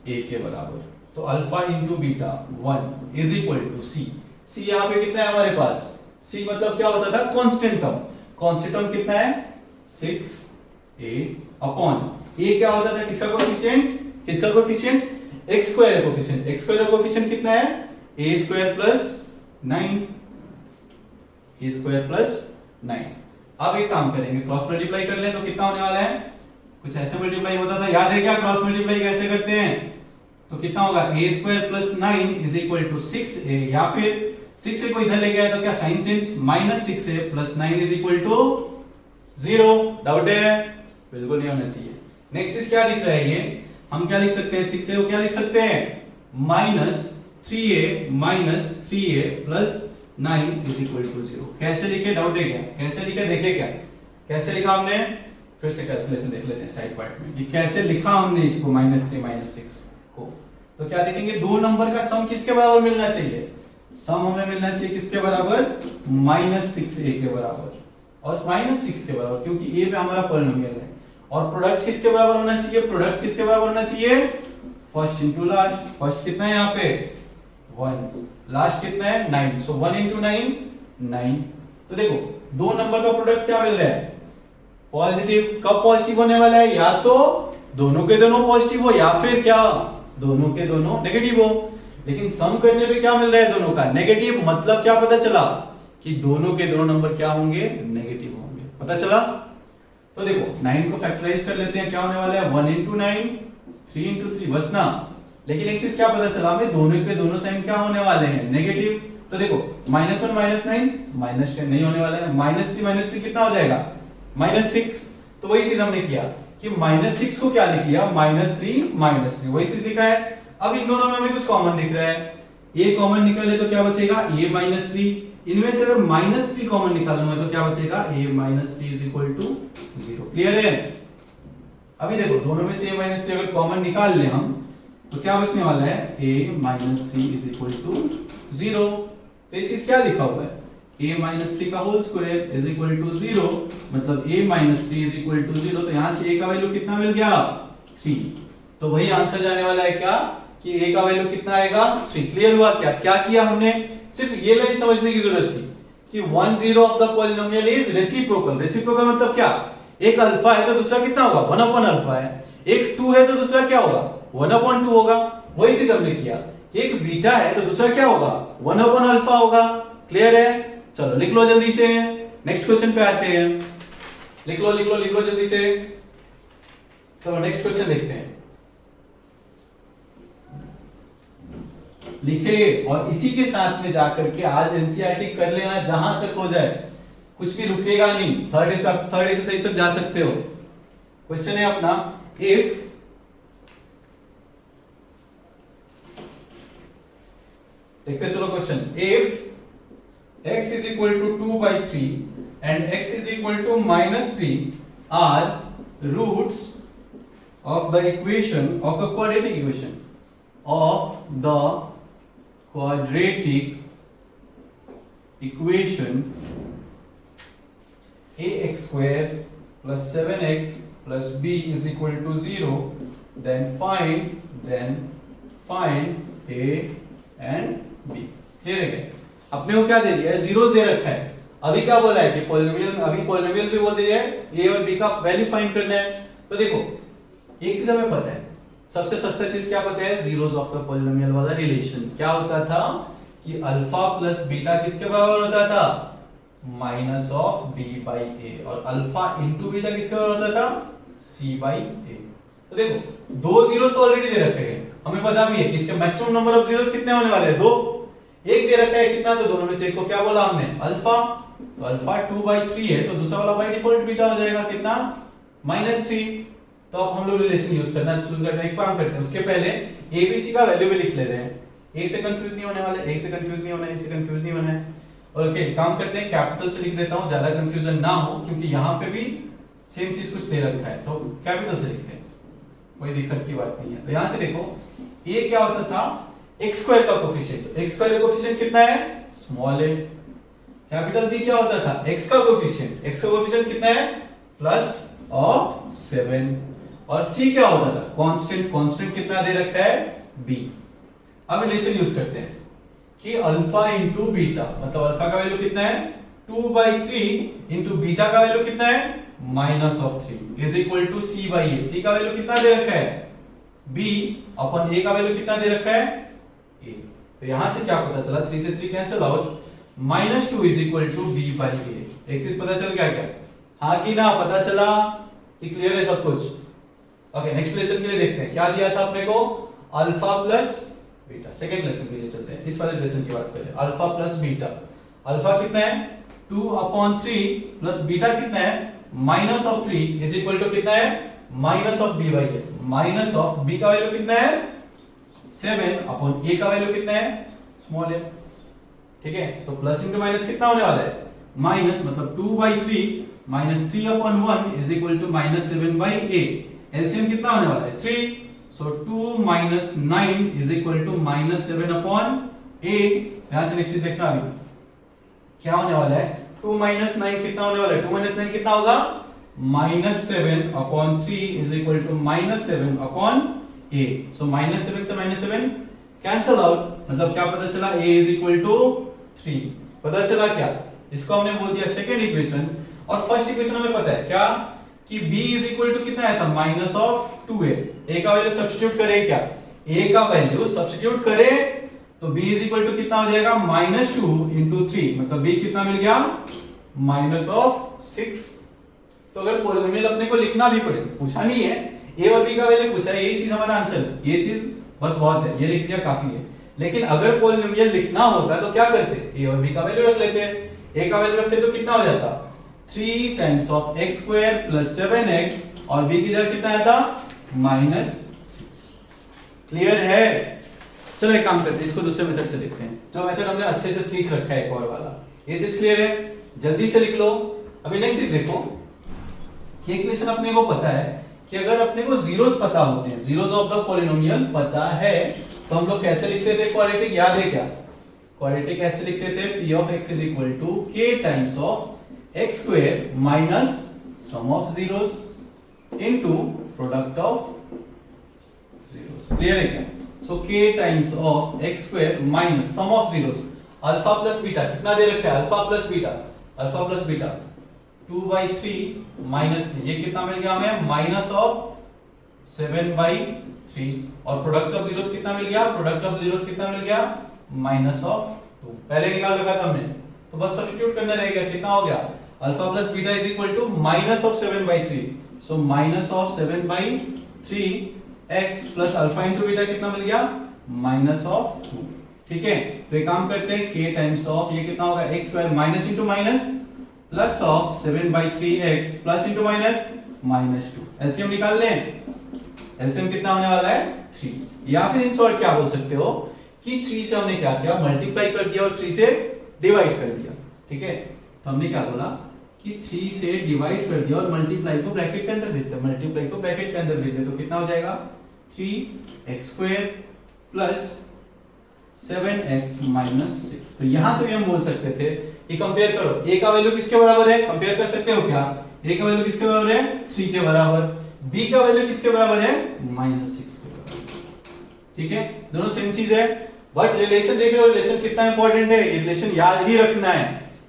ए के बराबर। तो alpha into beta 1 is equal to C यहाँ पे कितना है हमारे पास, सी मतलब क्या होता था कांस्टेंट टर्म कितना है 6a अपॉन ए क्या होता था किसका कोएफिशिएंट x स्क्वायर का कोएफिशिएंट कितना है a स्क्वायर प्लस 9। अब एक काम करेंगे, क्रॉस मल्टीप्लाई कर लें तो कितना होने वाला है, कुछ ऐसे मल्टीप्लाई होता था, याद है क्या क्रॉस मल्टीप्लाई कैसे करते हैं? तो कितना होगा a square plus 9 is equal to 6a, या फिर 6a को इधर ले गया तो क्या sign change, minus 6a plus 9 is equal to 0। Doubt है? बिल्कुल नहीं होना चाहिए। नेक्स्ट चीज क्या दिख रहा है, ये हम क्या लिख सकते हैं, 6a को क्या लिख सकते हैं minus 3a plus 9 is equal to 0। कैसे लिखे, डाउट है क्या, कैसे लिखे, देखे क्या कैसे लिखा हमने, फिर से कैलकुलेशन देख लेते हैं साइड पार्ट में, ये कैसे लिखा हमने इसको -3 -6 को। तो क्या देखेंगे, दो नंबर का सम किसके बराबर मिलना चाहिए, सम हमें मिलना चाहिए किसके बराबर -6a के बराबर और -6 के बराबर, क्योंकि a पे हमारा पॉलिनोमियल है। और प्रोडक्ट किसके बराबर होना चाहिए, फर्स्ट इंटू लास्ट। फर्स्ट कितना है यहाँ पे 1, लास्ट कितना है 9, सो 1 इंटू 9। तो देखो दो नंबर का प्रोडक्ट क्या मिल रहा है पॉजिटिव। कब पॉजिटिव होने वाला है, या तो दोनों के दोनों पॉजिटिव हो या फिर क्या दोनों के दोनों नेगेटिव हो। लेकिन सम करने पे क्या मिल रहा है दोनों का नेगेटिव, मतलब क्या पता चला कि दोनों के दोनों नंबर क्या होंगे नेगेटिव होंगे, पता चला। तो देखो 9 को फैक्टराइज कर लेते हैं, क्या होने वाला है 1 इंटू 9 3 इंटू 3 बस ना। लेकिन एक चीज क्या पता चला हमें, दोनों के दोनों साइन क्या होने वाले हैं नेगेटिव। तो देखो -1 -9 -10 नहीं होने वाला है, -3 -3 कितना हो जाएगा -6। तो वही चीज हमने किया कि -6 को क्या लिख लिया -3 वही चीज लिखा है। अब इन दोनों में हमें कुछ कॉमन दिख रहा है, a कॉमन निकाले तो क्या बचेगा a -3। इनमें से अगर -3 कॉमन निकालूंगा तो क्या बचेगा a -3 is equal to 0। Clear है? अभी देखो दोनों में से a -3 अगर कॉमन निकाल ले हम तो क्या बचने वाला है a -3 इज इक्वल टू 0। तो ये चीज क्या लिखा हुआ है a -3 का whole square is equal to 0, मतलब a -3 इज इक्वल टू 0। तो यहां से a का वैल्यू कितना मिल गया 3। तो वही आंसर जाने वाला है क्या कि a का वैल्यू कितना आएगा 3। क्लियर हुआ क्या, क्या किया हमने, सिर्फ ये लाइन समझने की जरूरत थी कि 1 0 of the polynomial is reciprocal. Reciprocal मतलब क्या, एक अल्फा है तो दूसरा कितना होगा 1 अपॉन अल्फा है, एक 2 है तो दूसरा क्या होगा 1 अपॉन 2 होगा। वही चीज हमने किया एक बीटा है तो दूसरा क्या होगा, 1/अल्फा होगा। क्लियर है? चलो लिख लो जल्दी से, नेक्स्ट क्वेश्चन पे आते हैं। लिख लो जल्दी से। चलो नेक्स्ट क्वेश्चन देखते हैं। लिखे और इसी के साथ में जाकर के आज एनसीईआरटी कर लेना, जहां तक हो जाए, कुछ भी रुकेगा नहीं। थर्ड एक्सरसाइज तक जा सकते हो। क्वेश्चन है अपना, इफ देखते चलो question, if x is equal to 2/3 and x is equal to -3 are roots of the equation of the quadratic equation of the quadratic equation ax square plus 7x plus b is equal to 0, then find a and b। Clear है क्या? अपने को क्या दे दिया है, जीरोस दे रखा है। अभी क्या बोला है कि पॉलिनोमियल, अभी पॉलिनोमियल भी बोल दिया है, a और b का वैल्यू फाइंड करना है। तो देखो एक चीज हमें पता है, सबसे सस्ता चीज क्या पता है, जीरोस ऑफ द पॉलिनोमियल वाला रिलेशन। क्या होता था कि अल्फा प्लस बीटा किसके बराबर होता था, minus of b by a, और अल्फा इंटू बीटा किसके बराबर होता था, c बाई a। तो देखो दो जीरोस तो ऑलरेडी दे रखे हैं, हमें पता भी है कि इसके मैक्सिमम नंबर ऑफ जीरोस कितने होने वाले हैं, दो। एक दे रखा है कितना, तो दोनों में से एक को क्या बोला हमने, अल्फा। तो अल्फा 2/3 है, तो दूसरा वाला बाय डिफॉल्ट बीटा हो जाएगा कितना, -3। तो अब हम लोग रिलेशन यूज करना शुरू करते हैं। एक काम करते हैं, उसके पहले एबीसी का वैल्यू भी लिख ले रहे हैं। एक से कंफ्यूज नहीं होने वाले, एक से कंफ्यूज नहीं होना है। ओके, काम करते हैं, कैपिटल से लिख देता हूं, ज्यादा कंफ्यूजन ना हो, क्योंकि यहां पे भी सेम चीज कुछ दे रखा है, तो कैपिटल से लिखते हैं, कोई दिक्कत की बात नहीं है। तो यहां से देखो, ए क्या होता था, x स्क्वायर का कोफिशिएंट। तो x स्क्वायर का कोफिशिएंट कितना है, स्मॉल a। कैपिटल B क्या होता था, x का कोफिशिएंट। x का कोफिशिएंट कितना है, प्लस ऑफ 7। और c क्या होता था, कांस्टेंट। कांस्टेंट कितना दे रखा है, b। अब रिलेशन यूज करते हैं कि अल्फा इंटू बीटा, मतलब अल्फा का वैल्यू कितना है, 2/3 इंटू बीटा का वैल्यू कितना है, -3 is equal to c by a। c का वैल्यू कितना दे रखा है, b, अपन a का वैल्यू कितना दे रखा है, a। तो यहां से क्या पता चला, 3 से 3 cancel out, -2 is equal to b by a। एक चीज पता चल गया क्या, हाँ कि ना, पता चला कि क्लियर है सब कुछ। ओके, नेक्स्ट लेसन के लिए देखते हैं क्या दिया था अपने को, alpha plus beta. Second lesson के लिए चलते हैं, इस वाले लेसन की बात करें, अल्फा प्लस बीटा। अल्फा कितना है, 2/3 प्लस बीटा कितना है, -3 इज इक्वल टू कितना है, minus of b by a। Minus of b का वैल्यू कितना है, 7 अपॉन a का वैल्यू कितना है, स्मॉल a। ठीक है, तो प्लस इंटू माइनस कितना होने वाला है, माइनस, मतलब 2/3 minus 3/1 is equal to -7 by a। LCM कितना होने वाला है, 3। So 2 - 9 is equal to -7 upon a। यहां से नेक्स्ट चीज देखना, अभी क्या होने वाला है, 2 - 9 कितना होने वाला है, 2 - 9 कितना होगा, -7 upon 3 is equal to -7 upon a। So -7 से -7 कैंसिल आउट, मतलब क्या पता चला, a इज इक्वल टू 3। पता चला क्या, इसको हमने बोल दिया सेकंड इक्वेशन। और फर्स्ट इक्वेशन हमें पता है क्या, कि b इज इक्वल टू कितना आया था, -2a। a का वैल्यू सब्स्टिट्यूट करें क्या, a का वैल्यू सब्स्टिट्यूट करें तो b इज इक्वल टू कितना हो जाएगा, -2 इंटू 3, मतलब b कितना मिल गया, -6। तो अगर पॉलिनोमियल अपने को लिखना भी पड़े, पूछा नहीं है, a और b का वैल्यू पूछा है, यही चीज हमारा आंसर है, ये चीज बस बहुत है, ये लिख दिया काफी है। लेकिन अगर पॉलिनोमियल लिखना होता तो क्या करते, a और b का वैल्यू रख लेते। a का वैल्यू रखते तो कितना हो जाता, 3 times of x square plus 7x, और b की जगह कितना आया था, -6। क्लियर है? चलो एक काम करते हैं, इसको दूसरे मेथड से देखते हैं, जो मेथड हमने अच्छे से सीख रखा है एक और वाला। ये चीज क्लियर है, जल्दी से लिख लो। अभी नेक्स्ट चीज देखो कि इक्वेशन अपने को पता है कि अगर अपने को जीरोस पता होते हैं, जीरोस ऑफ द पॉलिनोमियल पता है, तो हम लोग कैसे लिखते थे क्वाड्रेटिक, याद है क्या, क्वाड्रेटिक ऐसे लिखते थे, p of x is equal to k times of x square minus sum of zeros into product of zeros. Clear है क्या? So k times of x square minus sum of zeros, alpha plus beta कितना दे रखा है, अल्फा प्लस बीटा 2/3 माइनस, ये कितना मिल गया हमें, -7/3 3 और प्रोडक्ट ऑफ जीरोस कितना मिल गया, प्रोडक्ट ऑफ जीरोस कितना मिल गया, माइनस ऑफ 2 पहले निकाल रखा था हमने, तो बस सब्स्टिट्यूट करना रहेगा, कितना हो गया alpha plus beta is equal to minus of 7/3, so minus of 7/3 x plus alpha into beta कितना मिल गया, माइनस ऑफ 2। ठीक है, तो एक काम करते हैं k टाइम्स ऑफ ये कितना होगा x square minus into minus plus of 7/3x plus into minus minus 2। LCM निकाल लें, एलसीएम कितना होने वाला है 3, या फिर इन शॉर्ट क्या बोल सकते हो कि 3 से हमने क्या किया, मल्टीप्लाई कर दिया और 3 से डिवाइड कर दिया। ठीक है, तो हमने क्या बोला कि 3 से डिवाइड कर दिया और मल्टीप्लाई को ब्रैकेट के अंदर भेज दिया, मल्टीप्लाई को ब्रैकेट के अंदर भेज दिया, तो कितना हो जाएगा 3x² प्लस 7x माइनस 6। तो यहां से भी हम बोल सकते थे कि कंपेयर करो, a का वैल्यू किसके बराबर है, कंपेयर कर सकते हो क्या, a का वैल्यू किसके बराबर है 3 के बराबर, b का वैल्यू किसके बराबर है -6 के बराबर। ठीक है, दोनों सेम चीज है, बट रिलेशन देख रहे हो, रिलेशन कितना इंपॉर्टेंट है, ये रिलेशन याद ही रखना है।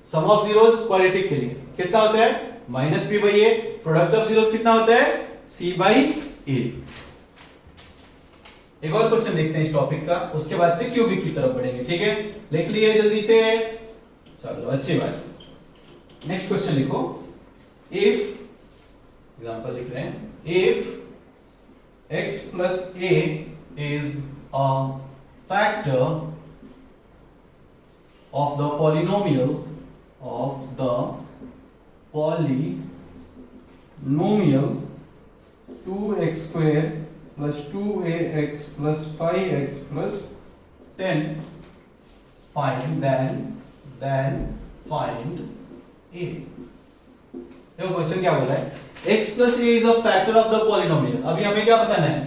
सम ऑफ जीरोस क्वाड्रेटिक के लिए कितना होता है -b/a, प्रोडक्ट ऑफ जीरोस कितना होता है c/a। एक और क्वेश्चन देखते हैं इस टॉपिक का, उसके बाद से क्यूबिक की तरफ बढ़ेंगे। ठीक है, लिख लिए जल्दी से, चलो अच्छी बात। नेक्स्ट क्वेश्चन लिखो, इफ एग्जांपल लिख रहे हैं, if x plus a is a factor of the polynomial 2x square plus 2ax plus 5x plus 10, find then find a। देखो क्वेश्चन क्या बोला है, x plus a is a factor of the polynomial। अभी हमें क्या बताना है,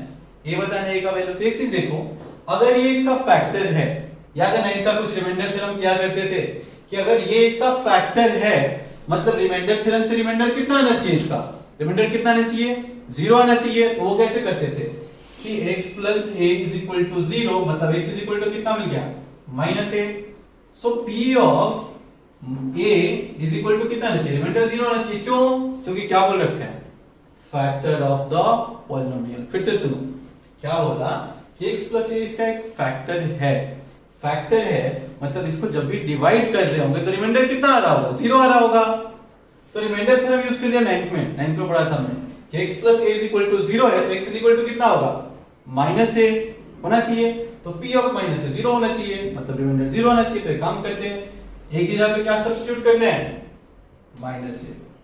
a बताना है a का वैल्यू। तो एक चीज देखो, अगर ये इसका फैक्टर है, याद है नहीं था कुछ रिमाइंडर थ्योरम क्या करते थे कि अगर ये इसका फैक्टर है, मतलब रिमाइंडर थ्योरम से रिमाइंडर कितना आना चाहिए, इसका रिमाइंडर कितना आना चाहिए 0 आना चाहिए। तो वो कैसे करते थे कि x plus a is equal to 0, मतलब x is equal to कितना मिल गया -a। So p of a is equal to कितना आना चाहिए, रिमाइंडर 0 आना चाहिए। क्यों, क्योंकि क्या बोल रखा है, फैक्टर ऑफ द पॉलिनोमियल। फिर से सुनो, क्या बोला कि x plus a इसका एक फैक्टर है, फैक्टर है मतलब इसको जब भी डिवाइड कर रहे होंगे तो रिमाइंडर कितना आ रहा होगा, 0 आ रहा होगा। तो रिमाइंडर थ्योरम यूज कर लिया 9th में पढ़ा था हमने कि x plus a is equal to 0 है, तो x is equal to कितना होगा -a होना चाहिए, तो p of -a 0 होना चाहिए, मतलब रिमाइंडर 0 होना चाहिए। तो एक काम करते हैं, a की जगह पे क्या सब्स्टिट्यूट करना है -a,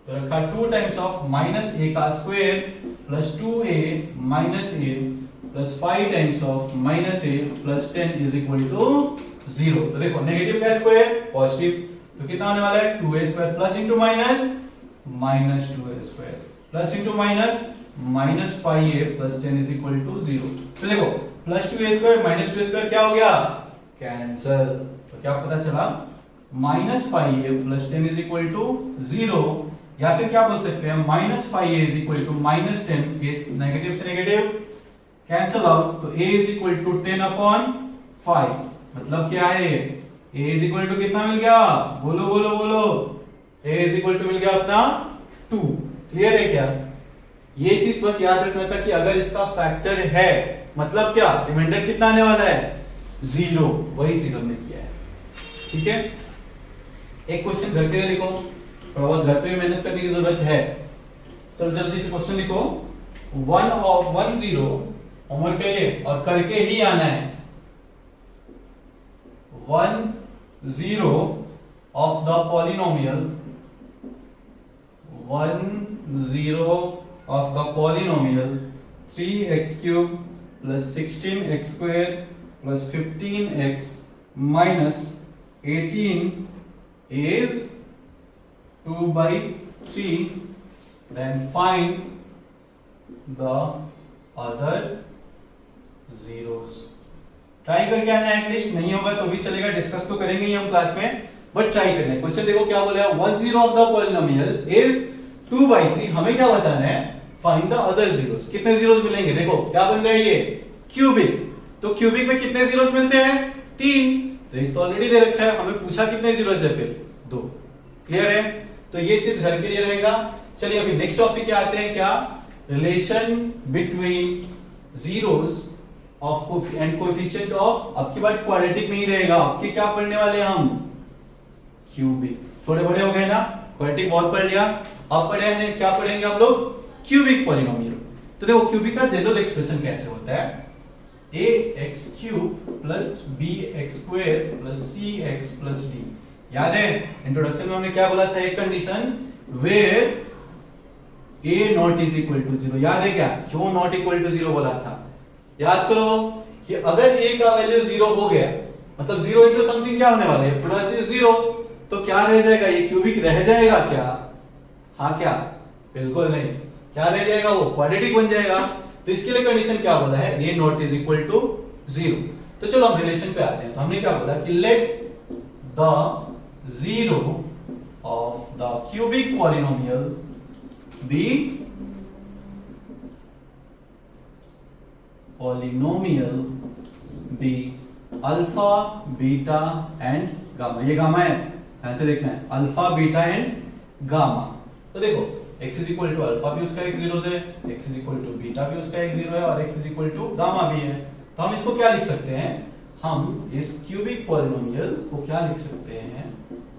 तो रखा 2 टाइम्स ऑफ -a का square plus 2a -a plus 5 times of -a plus 10 is equal to 0। तो देखो नेगेटिव का स्क्वायर पॉजिटिव, तो कितना होने वाला है 2a square plus into minus -2a square plus into minus -5a plus 10 is equal to 0। तो देखो plus 2a square minus 2a square क्या हो गया, कैंसिल। तो क्या पता चला -5a plus 10 is equal to 0, या फिर क्या बोल सकते हैं -5a is equal to -10, negative से नेगेटिव कैंसिल आउट, तो a इज इक्वल टू 10/5, मतलब क्या है a इज इक्वल टू कितना मिल गया, बोलो बोलो बोलो, a इज इक्वल टू मिल गया अपना 2। क्लियर है क्या, ये चीज बस याद रखना था कि अगर इसका फैक्टर है मतलब क्या, रिमाइंडर कितना आने वाला है 0, वही चीज हमने किया है। ठीक है, एक क्वेश्चन घर के लिखो, थोड़ा बहुत घर पे भी मेहनत करने की जरूरत है। चलो जल्दी से क्वेश्चन लिखो, 10 होमवर्क के लिए और करके ही आना है। 10 of the polynomial 3x cube plus 16x square plus 15x minus 18 is 2/3, then find the other zeros। Try करके आना है, एटलीस्ट नहीं होगा तो भी चलेगा, डिस्कस तो करेंगे ही हम क्लास में, बट ट्राई करना है। क्वेश्चन देखो क्या बोला है, 10 ऑफ द पॉलिनोमियल इज 2/3, हमें क्या बताना है, फाइंड द अदर जीरोस। कितने जीरोस मिलेंगे, देखो क्या बन रहा है ये क्यूबिक, तो क्यूबिक में कितने जीरोस मिलते हैं 3, तो एक तो ऑलरेडी दे रखा है, हमें पूछा कितने जीरोस है, फिर 2। क्लियर है, तो ये चीज घर के लिए रहेगा। चलिए अभी नेक्स्ट टॉपिक पे आते हैं, क्या, relation between zeros of and coefficient of, अब की बात क्वाड्रेटिक में ही रहेगा, अब क्या पढ़ने वाले हैं हम, क्यूबिक। थोड़े बड़े हो गए ना, क्वाड्रेटिक बहुत पढ़ लिया, अब पढ़े क्या पढ़ेंगे हम लोग, क्यूबिक पॉलिनोमियल। तो देखो क्यूबिक का जनरल एक्सप्रेशन कैसे होता है, ax³ plus bx² plus cx plus d। याद है इंट्रोडक्शन में हमने क्या बोला था, एक condition where a not is equal to 0। याद है क्या, क्यों नॉट इक्वल टू 0 बोला था, याद करो कि अगर a का वैल्यू 0 हो गया, मतलब 0 इनटू समथिंग क्या होने वाला है, पूरा चीज 0, तो क्या रह जाएगा, ये क्यूबिक रह जाएगा क्या, हाँ क्या, बिल्कुल नहीं, क्या रह जाएगा, वो क्वाड्रेटिक बन जाएगा। तो इसके लिए कंडीशन क्या बोला है, a not is equal to 0। तो चलो हम रिलेशन पे आते हैं। तो हमने क्या बोला कि let the zero of the cubic polynomial be alpha beta and gamma. ये गामा है, ध्यान से देखना है, अल्फा बीटा एंड गामा। तो देखो x is equal to alpha भी उसका एक जीरो से, x is equal to beta भी उसका एक जीरो है, और x is equal to gamma भी है। तो हम इसको क्या लिख सकते हैं, हम इस क्यूबिक पॉलिनोमियल को क्या लिख सकते हैं,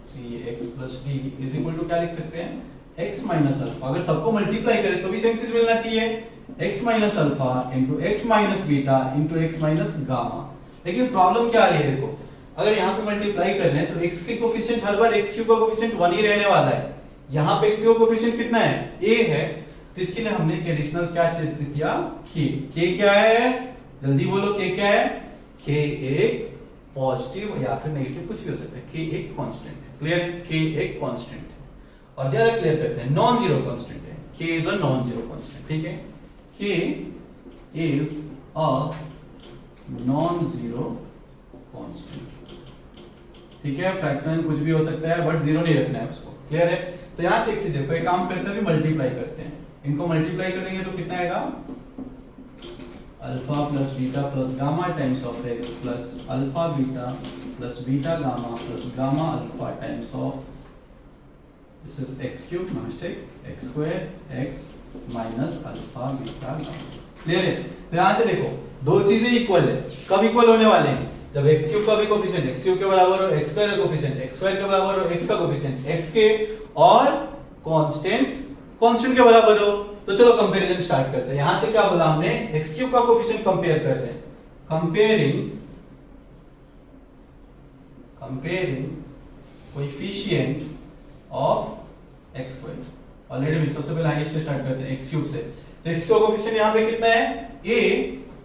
cx plus d is equal to क्या लिख सकते हैं, x माइनस अल्फा। अगर सबको मल्टीप्लाई करें तो भी सेम चीज मिलना चाहिए, x minus alpha into x minus beta into x minus gamma. लेकिन प्रॉब्लम क्या आ रही है, देखो अगर यहाँ पे मल्टीप्लाई कर रहे हैं तो x के कोफिशिएंट हर बार x क्यूब का कोफिशिएंट 1 ही रहने वाला है। यहाँ पे x का कोफिशिएंट कितना है, a है, तो इसके लिए हमने एडिशनल क्या चित्र किया, k क्या है, जल्दी बोलो k क्या है, k एक पॉजिटिव या फिर नेगेटिव कुछ भी हो सकता है, k एक कांस्टेंट है, क्लियर है, k एक कांस्टेंट है। और ज्यादा क्लियर करते हैं, नॉन जीरो कांस्टेंट है, k is a non zero constant, ठीक है, k is a non zero constant, ठीक है, फ्रैक्शन कुछ भी हो सकता है बट जीरो नहीं रखना है उसको, क्लियर है। तो यहां से एक चीज देखो, एक काम करते हैं, मल्टीप्लाई करते हैं, इनको मल्टीप्लाई करेंगे तो कितना आएगा, alpha plus beta plus gamma times of x plus alpha beta plus beta gamma plus gamma alpha times of, this is x cube, no mistake, x square x minus alpha beta gamma, clear है। फिर यहां से देखो दो चीजें इक्वल है, कब इक्वल होने वाले हैं, जब x क्यूब का भी कोफिशिएंट x क्यूब के बराबर हो, x स्क्वायर का कोफिशिएंट x स्क्वायर के बराबर हो, x का कोफिशिएंट x के और कांस्टेंट के बराबर हो। तो चलो कंपैरिजन स्टार्ट करते हैं। यहां से क्या बोला हमने, x क्यूब का कोफिशिएंट कंपेयर कर रहे हैं, comparing coefficient of x square. Already सबसे पहले हाईएस्ट स्टार्ट करते हैं x क्यूब से। तो x का कोफिशिएंट यहां पे कितना है, a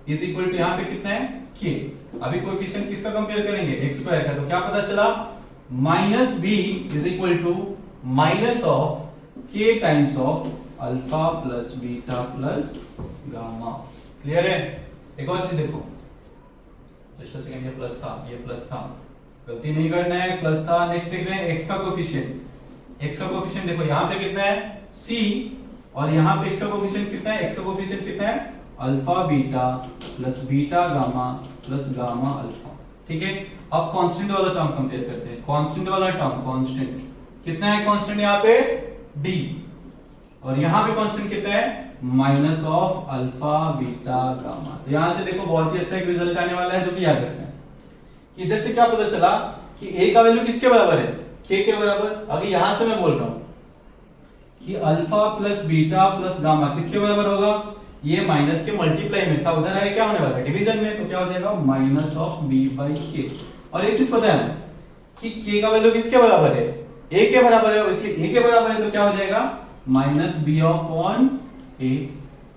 इज इक्वल टू यहां पे कितना है, k। अभी कोएफिशिएंट किसका कंपेयर करेंगे, x स्क्वायर का, तो क्या पता चला, minus b is equal to minus of k times of alpha plus beta plus gamma, clear है। एक और चीज देखो, जस्ट अ सेकंड, ये प्लस था, ये प्लस था, गलती नहीं करना है, प्लस था। नेक्स्ट देख रहे हैं x का कोफिशिएंट देखो यहाँ पे कितना है, c, और यहाँ पे x का कोफिशिएंट कितना है, x का कोफिशिएंट कितना है, alpha beta plus beta gamma plus gamma alpha, ठीक है। अब कांस्टेंट वाला टर्म कंपेयर करते हैं, कांस्टेंट वाला टर्म, कांस्टेंट कितना है, कांस्टेंट यहाँ पे d, और यहाँ पे कांस्टेंट कितना है, minus of alpha beta gamma. तो यहां से देखो बहुत ही अच्छा एक रिजल्ट आने वाला है, जो कि याद रखना है कि इधर से क्या पता चला कि a का वैल्यू किसके बराबर है, k के बराबर। अगर यहां से मैं बोल रहा हूं कि alpha plus beta plus gamma किसके बराबर होगा, ये माइनस के मल्टीप्लाई में था, उधर आगे क्या होने वाला है, डिवीजन में, तो क्या हो जाएगा, minus of b by k। और एक चीज पता है कि k का वैल्यू किसके बराबर है, a के बराबर है, और इसलिए a के बराबर है तो क्या हो जाएगा, माइनस बी अपॉन ए,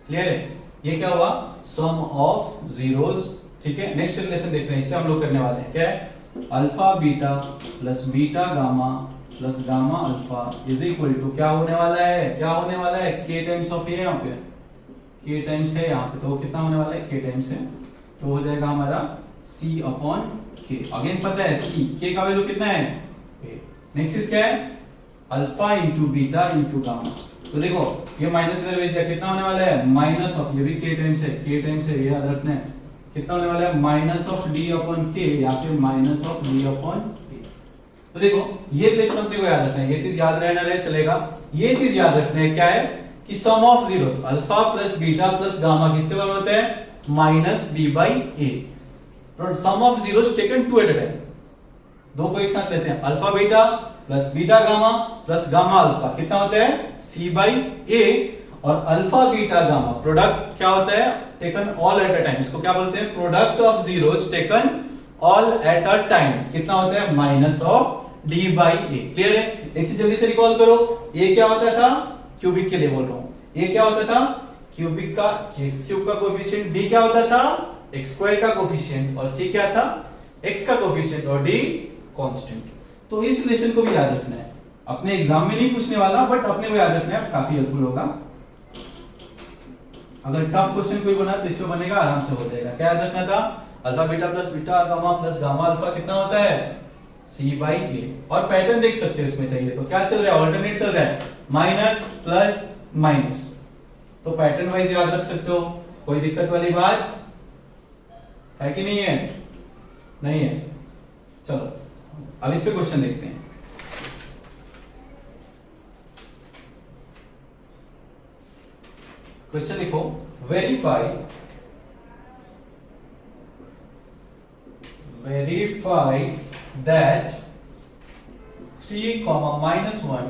क्लियर है। ये क्या हुआ, सम ऑफ जीरोस, ठीक है। नेक्स्ट रिलेशन देख रहे हैं, इससे हम लोग करने वाले हैं, क्या है, alpha beta plus beta gamma plus gamma alpha is equal to क्या होने वाला है, क्या होने वाला है, k टाइम्स ऑफ ए, यहाँ पे k टाइम्स है यहाँ पे, तो कितना होने वाला है, k टाइम्स है, तो हो जाएगा हमारा c अपॉन k। अगेन पता है c, k का वैल्यू कितना है, a। नेक्स्ट चीज क्या है, alpha into beta into gamma. तो देखो ये माइनस इधर भेज दिया, कितना होने वाला है, माइनस ऑफ, ये भी k टाइम्स है, ये याद रखना है, कितना होने वाला है, minus of d upon k या फिर minus of d upon a। तो देखो ये प्लेस अपने को याद रखना है, ये चीज याद रहना रहे चलेगा। ये चीज याद रखना है क्या है कि sum of zeros, alpha plus beta plus gamma किसके बराबर होता है, minus B by A. Sum of zeros taken two at a time, दो को एक साथ लेते हैं, alpha beta plus beta gamma plus gamma alpha कितना होता है सी बाई ए, और अल्फा बीटा गामा प्रोडक्ट क्या होता है taken all at a time, इसको क्या बोलते हैं product of zeros taken all at a time, कितना होता है minus of D by A. Clear है? एक चीज जल्दी से रिकॉल करो, ए क्या होता था क्यूबिक के लिए बोल रहा हूं, ए क्या होता था क्यूबिक का एक्स क्यूब का कोएफिशिएंट, डी क्या होता था एक्स स्क्वायर का कोएफिशिएंट, और सी क्या था एक्स का कोएफिशिएंट, और डी कांस्टेंट। तो इस रिलेशन को भी याद रखना है, अपने एग्जाम में नहीं पूछने वाला बट अपने को याद रखना है, काफी हेल्पफुल होगा। अगर टफ क्वेश्चन कोई बना तो इसमें बनेगा, आराम से हो जाएगा। क्या याद रखना था alpha beta plus beta gamma plus gamma alpha कितना होता है सी बाई ए, और पैटर्न देख सकते हो इसमें चाहिए तो क्या चल रहा है ऑल्टरनेट चल रहा है माइनस प्लस माइनस, तो पैटर्न वाइज याद रख सकते हो, कोई दिक्कत वाली बात है कि नहीं है? नहीं है। चलो अब इस पे क्वेश्चन देखते हैं। क्वेश्चन लिखो, verify that 3, minus 1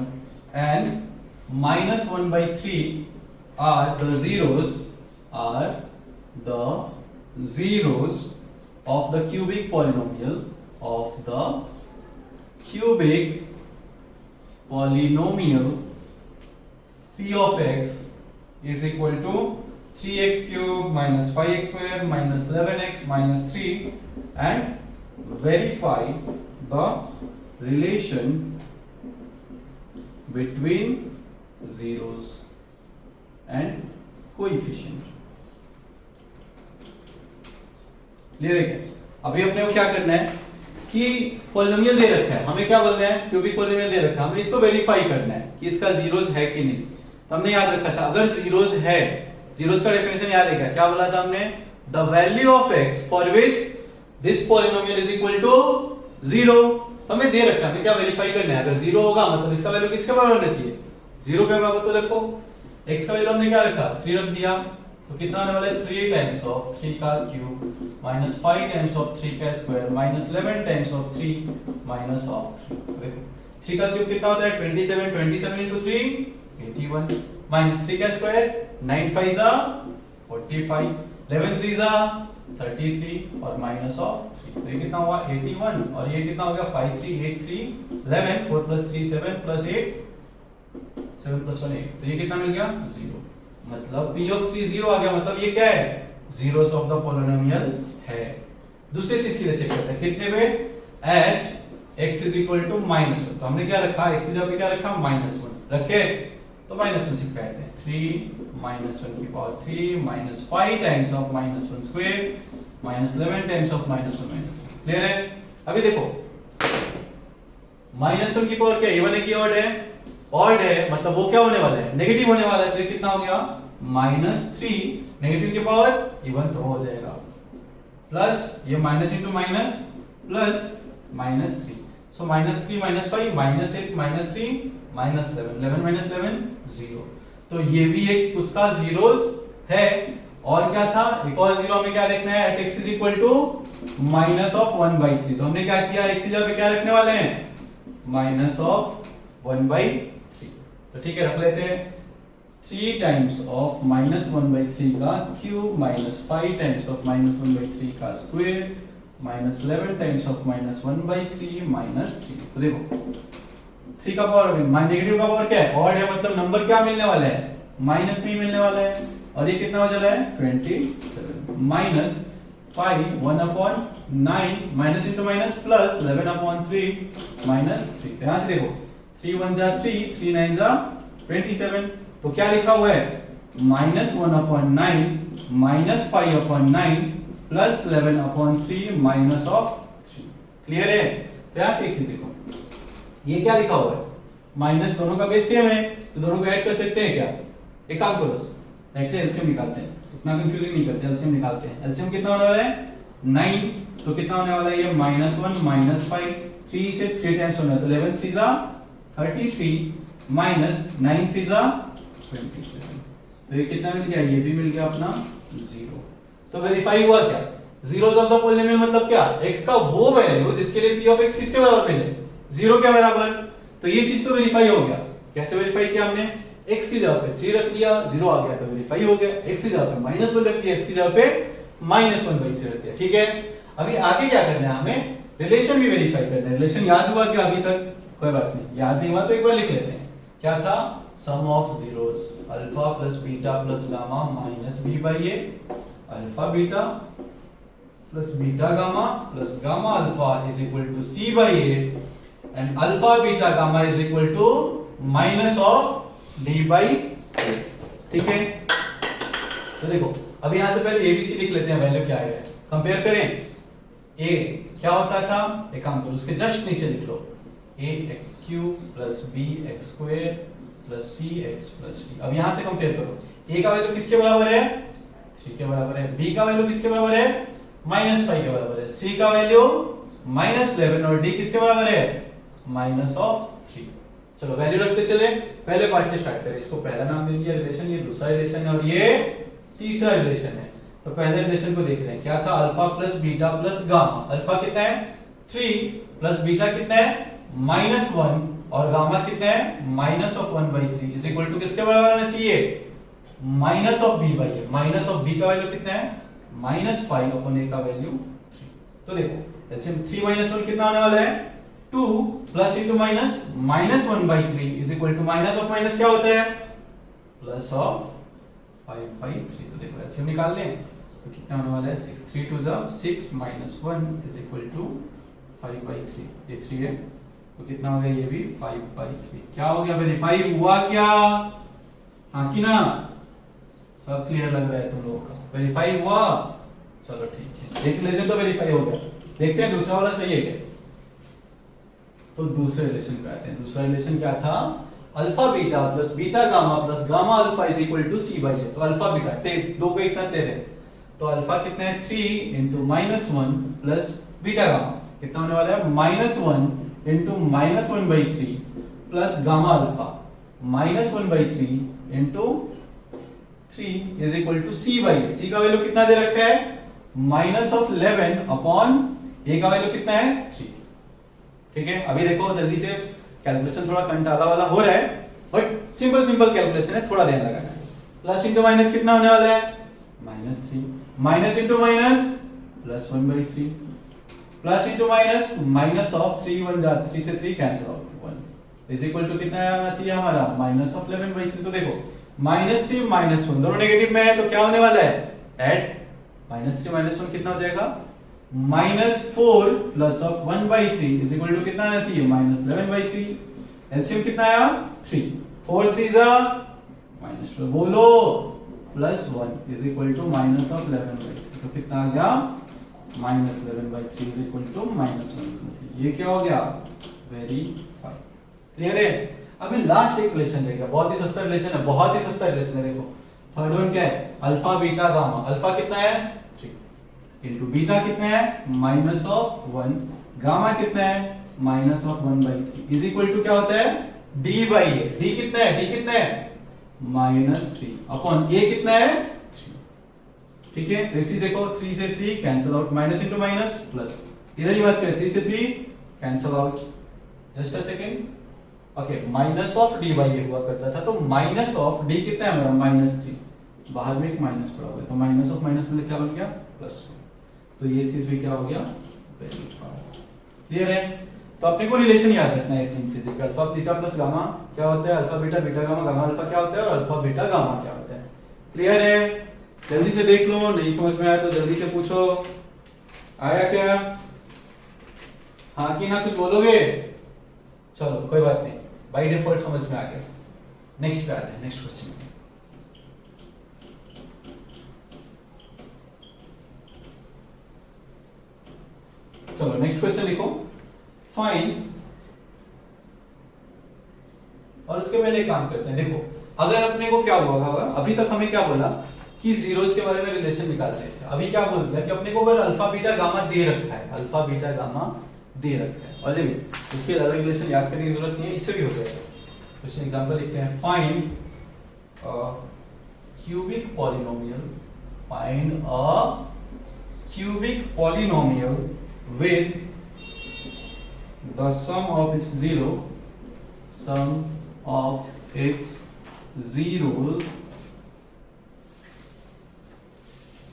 and minus 1 by 3 are the zeros of the cubic polynomial p of x is equal to 3x cube minus 5x square minus 11x minus 3, and verify the relation between zeros and coefficient। Clear है क्या? अभी अपने को क्या करना है कि पॉलिनोमियल दे रखा है, हमें क्या बोलना है क्यूबिक पॉलिनोमियल दे रखा है, हमें इसको वेरीफाई करना है कि इसका जीरोस है कि नहीं। तो हमने याद रखा था अगर जीरोस है, जीरोस का डेफिनेशन याद है क्या बोला था हमने, the value of x for which this polynomial is equal to 0। हमें दे रखा है, हमें क्या वेरीफाई करना है, अगर 0 होगा मतलब इसका वैल्यू किसके बराबर होना चाहिए 0 के बराबर। तो देखो x का वैल्यू हमने क्या रखा 3 रख दिया, तो कितना आने वाला है 3 टाइम्स ऑफ 3 का क्यूब माइनस 5 टाइम्स ऑफ 3 का square minus 11 times of 3 minus of 3। देखो 3 का क्यूब कितना होता है 27, 27 into 3 81 माइनस 3 का स्क्वायर 9 5 जा 45, 11 3 जा 33 और माइनस ऑफ 3, तो ये कितना हुआ 81, और ये कितना हो गया 5 3 8 3 11 4 plus 3 7 plus 8 7 plus 1 8, तो ये कितना मिल गया 0, मतलब p of 3 0 आ गया, मतलब ये क्या है zeros of the polynomial है। दूसरी चीज के लिए चेक करते हैं कितने पे at x is equal to -1, तो हमने क्या रखा x की जगह पे क्या रखा -1 रखे, तो -1 चिपकाए थे 3 -1 की power 3 minus 5 times of -1 square minus 11 times of -1 -3। Clear है? अभी देखो -1 की पावर क्या है, इवन है कि ऑड है, ऑड है मतलब वो क्या होने वाला है नेगेटिव होने वाला है, तो ये कितना हो गया -3, नेगेटिव की पावर इवन तो हो जाएगा, प्लस ये माइनस इंटू माइनस प्लस -3, सो -3 -5 -8 -3 -11 11 -11 0, तो ये भी एक उसका जीरोस है। और क्या था एक और जीरो हमें क्या देखना है, at x is equal to minus of 1/3, तो हमने क्या किया x की जगह पे क्या रखने वाले हैं माइनस ऑफ 1/3, तो ठीक है रख लेते हैं 3 टाइम्स ऑफ -1/3 का क्यूब माइनस 5 टाइम्स ऑफ -1/3 का स्क्वायर माइनस 11 टाइम्स ऑफ -1/3 -3। तो देखो 3 का पावर नेगेटिव का पावर क्या है ऑड है, मतलब नंबर क्या मिलने वाला है माइनस में ही मिलने वाला है, और ये कितना हो जा रहा है 27 minus 5 1/9 minus into minus plus 11/3 -3। यहां से देखो 3 1 जा 3 3 9 जा 27, तो क्या लिखा हुआ है -1/9 minus 5/9 plus 11/3 minus of 3। Clear है? तो यहां से एक चीज देखो ये क्या लिखा हुआ है माइनस, दोनों का बेस सेम है तो दोनों को ऐड कर सकते हैं क्या, एक काम करो देखते हैं एलसीएम निकालते हैं, इतना कंफ्यूजिंग नहीं करते, एलसीएम निकालते हैं। एलसीएम कितना होने वाला है 9, तो कितना होने वाला है ये -1 -5 3 से 3 टाइम्स होना है, तो 11 3 जा 33 माइनस 9 3 जा 27, तो ये कितना मिल गया ये भी मिल गया अपना 0। तो वेरीफाई हुआ क्या? जीरोस ऑफ द पॉलिनोमियल मतलब क्या? x का वो वैल्यू जिसके लिए p ऑफ x किसके बराबर मिले? 0 के बराबर। तो ये चीज तो वेरीफाई हो गया। कैसे वेरीफाई किया हमने? x की जगह पे 3 रख दिया, 0 आ गया तो वेरीफाई हो गया। x की जगह पे -1 रख दिया, x की जगह पे -1/3 रख दिया। ठीक है, अभी आगे क्या करना है? हमें रिलेशन भी वेरीफाई करना है। रिलेशन याद हुआ क्या अभी तक? कोई बात नहीं, याद नहीं हुआ तो एक बार लिख लेते हैं। क्या था? Sum of zeros alpha plus beta plus gamma minus B by A, alpha beta plus beta gamma plus gamma alpha is equal to C by A, and alpha beta gamma is equal to minus of D by A. ठीक है, तो देखो अब यहां से पहले एबीसी लिख लेते हैं, वैल्यू क्या है कंपेयर करें। a क्या होता था? एक काम करो, उसके जस्ट नीचे लिख लो a x cube plus b x square plus c x plus d। अब यहां से कंपेयर करो, a का वैल्यू किसके बराबर है? 3 के बराबर है। b का वैल्यू किसके बराबर है? -5 के बराबर है। c का वैल्यू -11 और d किसके बराबर है? -3। चलो वैल्यू रखते चले, पहले पार्ट से स्टार्ट करें। इसको पहला नाम दे दिया रिलेशन, ये दूसरा रिलेशन है और ये तीसरा रिलेशन है। तो पहले रिलेशन को देख रहे हैं, क्या था? Alpha plus beta plus gamma. Alpha कितना है? 3 प्लस बीटा कितना है? -1 और गामा कितना है? -1/3 इज इक्वल टू किसके बराबर होना चाहिए? Minus of B by A. Minus of B का वैल्यू कितना है? -5 अपॉन ए का वैल्यू 3। तो देखो एलसीएम 3 - 1 कितना आने वाला है? 2 plus into minus -1/3 is equal to minus of minus क्या होता है? Plus of 5/3। तो देखो एलसीएम निकाल लें तो कितना होने वाला है? 6 3 2 6 -1 इज इक्वल टू 5/3। ये 3 है तो कितना हो गया? ये भी 5/3। क्या हो गया? वेरीफाई हुआ क्या? हाँ कि ना? सब क्लियर लग रहा है तुम लोगों का? वेरीफाई हुआ? चलो ठीक है, एक रिलेशन तो वेरीफाई हो गया। देखते हैं दूसरा वाला सही है क्या। तो दूसरे रिलेशन पे आते हैं। दूसरा रिलेशन क्या था? Alpha beta plus beta gamma plus gamma alpha is equal to C by A. तो अल्फा बीटा दो को एक साथ ले रहे, तो अल्फा कितना है? 3 इंटू -1 प्लस बीटा गामा कितना होने वाला है? -1 into -1/3 plus gamma alpha -1/3 into 3 is equal to C by A. C का वैल्यू कितना दे रखा है? -11 अपॉन ए का वैल्यू कितना है? 3। ठीक है, अभी देखो जल्दी से, कैलकुलेशन थोड़ा कंटाला वाला हो रहा है बट सिंपल कैलकुलेशन है, थोड़ा ध्यान लगाना है। प्लस इंटू माइनस कितना होने वाला है? -3, minus into minus plus 1/3, plus into minus minus of 3 1 जा 3 से 3 cancel out 1 is equal to कितना आना चाहिए हमारा? -11/3। तो देखो -3 -1 दोनों नेगेटिव में है तो क्या होने वाला है? ऐड -3 -1 कितना हो जाएगा? -4 plus of 1/3 is equal to कितना आना चाहिए? -11/3। एलसीएम कितना आया? 3 4 3 जा -12 बोलो plus 1 is equal to minus of 11/3। तो कितना आ गया? -11/3 इज इक्वल टू -1/3। ये क्या हो गया? वेरीफाई। क्लियर है? अभी लास्ट एक रिलेशन रहेगा, बहुत ही सस्ता रिलेशन है, बहुत ही सस्ता रिलेशन है। देखो थर्ड वन क्या है? Alpha beta gamma. अल्फा कितना है? 3 इंटू बीटा कितना है? -1, गामा कितना है? -1/3 इज इक्वल टू क्या होता है? D by A. डी कितना है? डी कितना है? -3 अपॉन ए कितना है? 3। ठीक है, तो इसी देखो 3 से 3 cancel out, minus into minus plus. इधर ही बात करें 3 से 3 cancel out. Just a second. Okay, minus of D by A हुआ करता था, तो माइनस ऑफ डी कितना है हमारा? -3। बाहर में एक माइनस पड़ा हुआ है तो माइनस ऑफ माइनस में क्या बन गया? प्लस। तो ये चीज भी क्या हो गया? वेरीफाई। क्लियर है? तो अपने को रिलेशन याद रखना है तीन चीजें। अल्फा बीटा प्लस गामा क्या होता है? Alpha beta beta gamma gamma alpha क्या होता है? और अल्फा बीटा गामा क्या होता है? क्लियर है? जल्दी से देख लो, नहीं समझ में आया तो जल्दी से पूछो। आया क्या? हाँ कि ना? कुछ बोलोगे? चलो कोई बात नहीं, बाय डिफॉल्ट समझ में आ गया। नेक्स्ट पे आते हैं, नेक्स्ट क्वेश्चन। चलो नेक्स्ट क्वेश्चन लिखो, फाइंड। और उसके पहले एक काम करते हैं। देखो अगर अपने को क्या हुआ होगा, अभी तक हमें क्या बोला कि जीरोस के बारे में रिलेशन निकाल रहे थे। अभी क्या बोल दिया कि अपने को अगर अल्फा बीटा गामा दे रखा है, अल्फा बीटा गामा दे रखा है ऑलरेडी, उसके अलग रिलेशन याद करने की जरूरत नहीं है, इससे भी हो जाएगा। क्वेश्चन एग्जांपल लिखते हैं, find cubic polynomial find a cubic polynomial with the sum of its zeros,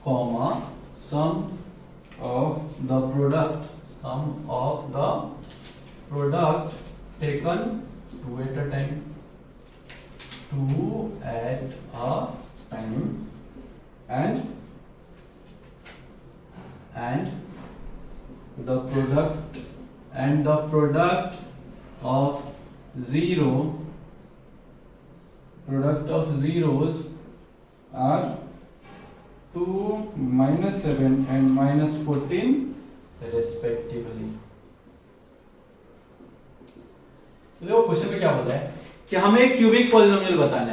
comma, sum of the product taken two at a time, and the product of zeros are 2, -7 and -14 respectively. तो देखो क्वेश्चन में क्या बोला है कि हमें एक क्यूबिक पॉलिनोमियल बताना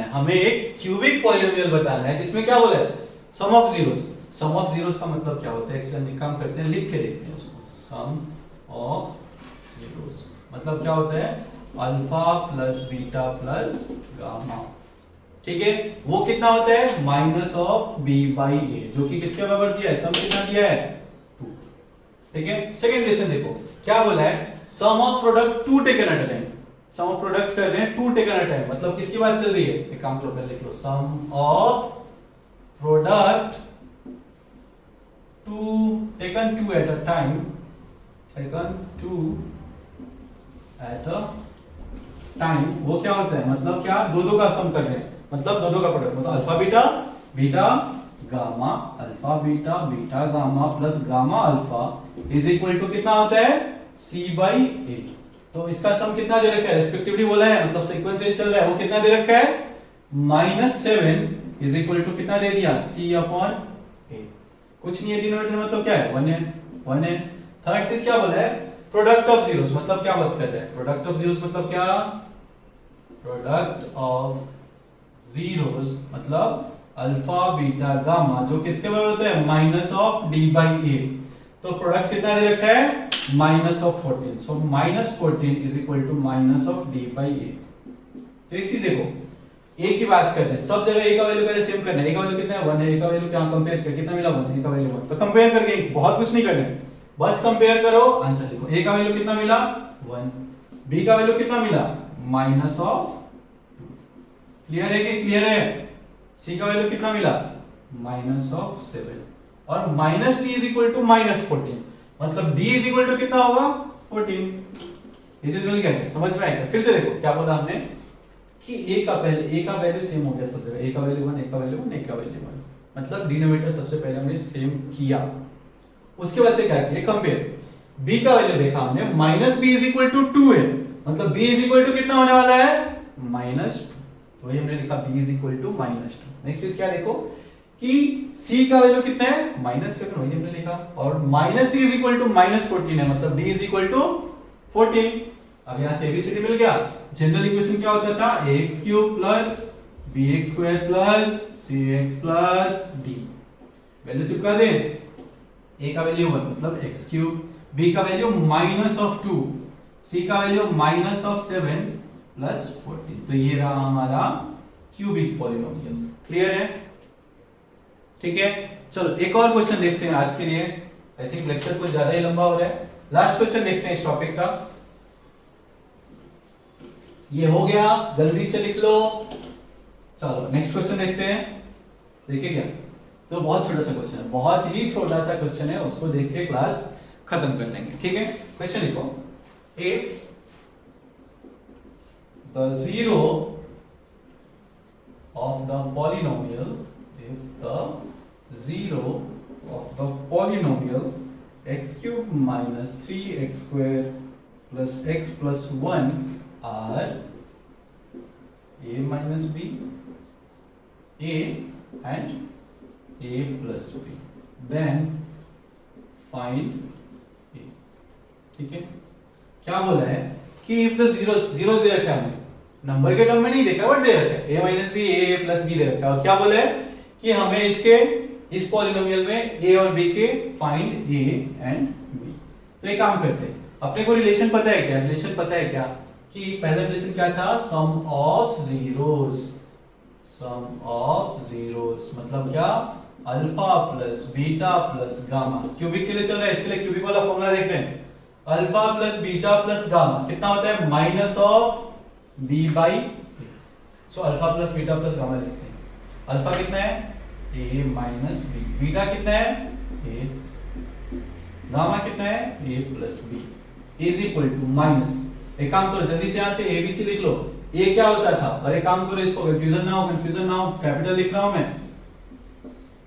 है, जिसमें क्या बोला है, सम ऑफ जीरोस का मतलब क्या होता है, एक काम करते हैं, लिख के देखते हैं उसको। सम ऑफ जीरोस मतलब क्या होता है, alpha plus beta plus gamma, ठीक है। वो कितना होता है, माइनस ऑफ बी बाई ए, जो कि किसके बराबर दिया है, सम कितना दिया है, 2, ठीक है। सेकंड क्वेश्चन देखो क्या बोला है, sum of product 2 taken at a time, sum of product कर रहे हैं 2 टेकन एट अ टाइम, मतलब किसकी बात चल रही है, एक काम करो पहले लिख लो, sum of product 2 taken 2 at a time, वो क्या होता है, मतलब क्या, दो का सम कर रहे हैं, मतलब दो का प्रोडक्ट, मतलब alpha beta gamma, alpha beta gamma plus gamma alpha is equal to कितना होता है, c बाई ए। तो इसका सम कितना दे रखा है, रेस्पेक्टिवली बोला है, मतलब सीक्वेंस से चल रहा है, वो कितना दे रखा है, -7 इज इक्वल टू कितना दे दिया, c अपॉन ए, कुछ नहीं है, डिनोमिनेटर मतलब क्या है, 1 है। थर्ड चीज क्या बोला है, प्रोडक्ट ऑफ जीरोस, मतलब क्या बात कर रहा है, प्रोडक्ट ऑफ जीरोस मतलब क्या, प्रोडक्ट ऑफ जीरोस मतलब अल्फा बीटा गामा, जो किसके बराबर होता है, minus of D by A. तो प्रोडक्ट कितना दे रखा है, -14, so -14 is equal to minus of D by A. तो एक चीज देखो, ए की बात कर रहे हैं, सब जगह ए का वैल्यू पहले सेम करना है, ए का वैल्यू कितना है, 1 है, ए का वैल्यू क्या कंपेयर किया, कितना मिला, 1, ए का वैल्यू 1, तो कंपेयर करके बहुत कुछ नहीं करना है, बस कंपेयर करो, आंसर लिखो। ए का वैल्यू कितना मिला, 1, बी का वैल्यू कितना मिला, माइनस ऑफ, क्लियर है कि क्लियर है, सी का वैल्यू कितना मिला, माइनस ऑफ 7, और minus D is equal to -14, मतलब डी इज इक्वल टू कितना होगा, 14। ये चीज मिल गया, समझ में आएगा। फिर से देखो क्या बोला हमने कि ए का वैल्यू सेम हो गया सब जगह, ए का वैल्यू 1, ए का वैल्यू 1, ए का वैल्यू 1, मतलब डिनोमिनेटर सबसे पहले हमने सेम किया, उसके बाद से क्या किया, कंपेयर, b का वैल्यू देखा हमने, -b इज इक्वल टू 2 है, मतलब b इज इक्वल टू कितना होने वाला है, -2, वही हमने लिखा b is equal to -2। Next चीज क्या देखो कि c का वैल्यू कितना है, -7, वही हमने लिखा, और -d इज इक्वल टू -14 है, मतलब b इज इक्वल टू 14। अब यहां से एबीसीडी मिल गया। जनरल इक्वेशन क्या होता था, ax³ + bx² + cx + d, value चिपका दे, a का वैल्यू 1 मतलब x³, b का वैल्यू -2, c का वैल्यू -7 + 14, तो ये रहा हमारा क्यूबिक पॉलिनोमियल। क्लियर है, ठीक है। चलो एक और क्वेश्चन देखते हैं आज के लिए, आई थिंक लेक्चर कुछ ज्यादा ही लंबा हो रहा है, लास्ट क्वेश्चन देखते हैं इस टॉपिक का। ये हो गया, जल्दी से लिख लो। चलो नेक्स्ट क्वेश्चन देखते हैं, देखिए क्या, तो बहुत छोटा सा क्वेश्चन है, बहुत ही छोटा सा क्वेश्चन है, उसको देख के क्लास खत्म कर लेंगे, ठीक है। क्वेश्चन लिखो, if the zero of the polynomial, if the zero of the polynomial x³ - 3x² + x + 1 are a minus b, a and a plus b, then find a, ठीक है। क्या बोला है कि if the zeros दे रखा है, हमें नंबर के टर्म में नहीं देखा, बट दे रखा है a minus b, a plus b दे रखा है, और क्या बोला है कि हमें इस पॉलिनोमियल में a और b के फाइंड a एंड b। तो एक काम करते हैं, अपने को रिलेशन पता है क्या, कि पहला रिलेशन क्या था, सम ऑफ जीरोस, मतलब क्या, alpha plus beta plus gamma. Cubic के लिए चल रहा है, इसके लिए क्यूबिक वाला फॉर्मूला देख रहे हैं। Alpha plus beta plus gamma कितना होता है, minus of B by. So alpha plus beta plus gamma लिखते हैं। अल्फा कितना है, ए माइनस बी। बीटा कितना है, ए। गामा कितना है, A plus B is equal to minus. एक काम करो जल्दी से, यहां से एबीसी लिख लो। ए क्या होता था, और एक काम करो, इसको कंफ्यूजन ना हो, कैपिटल लिख रहा हूं मैं,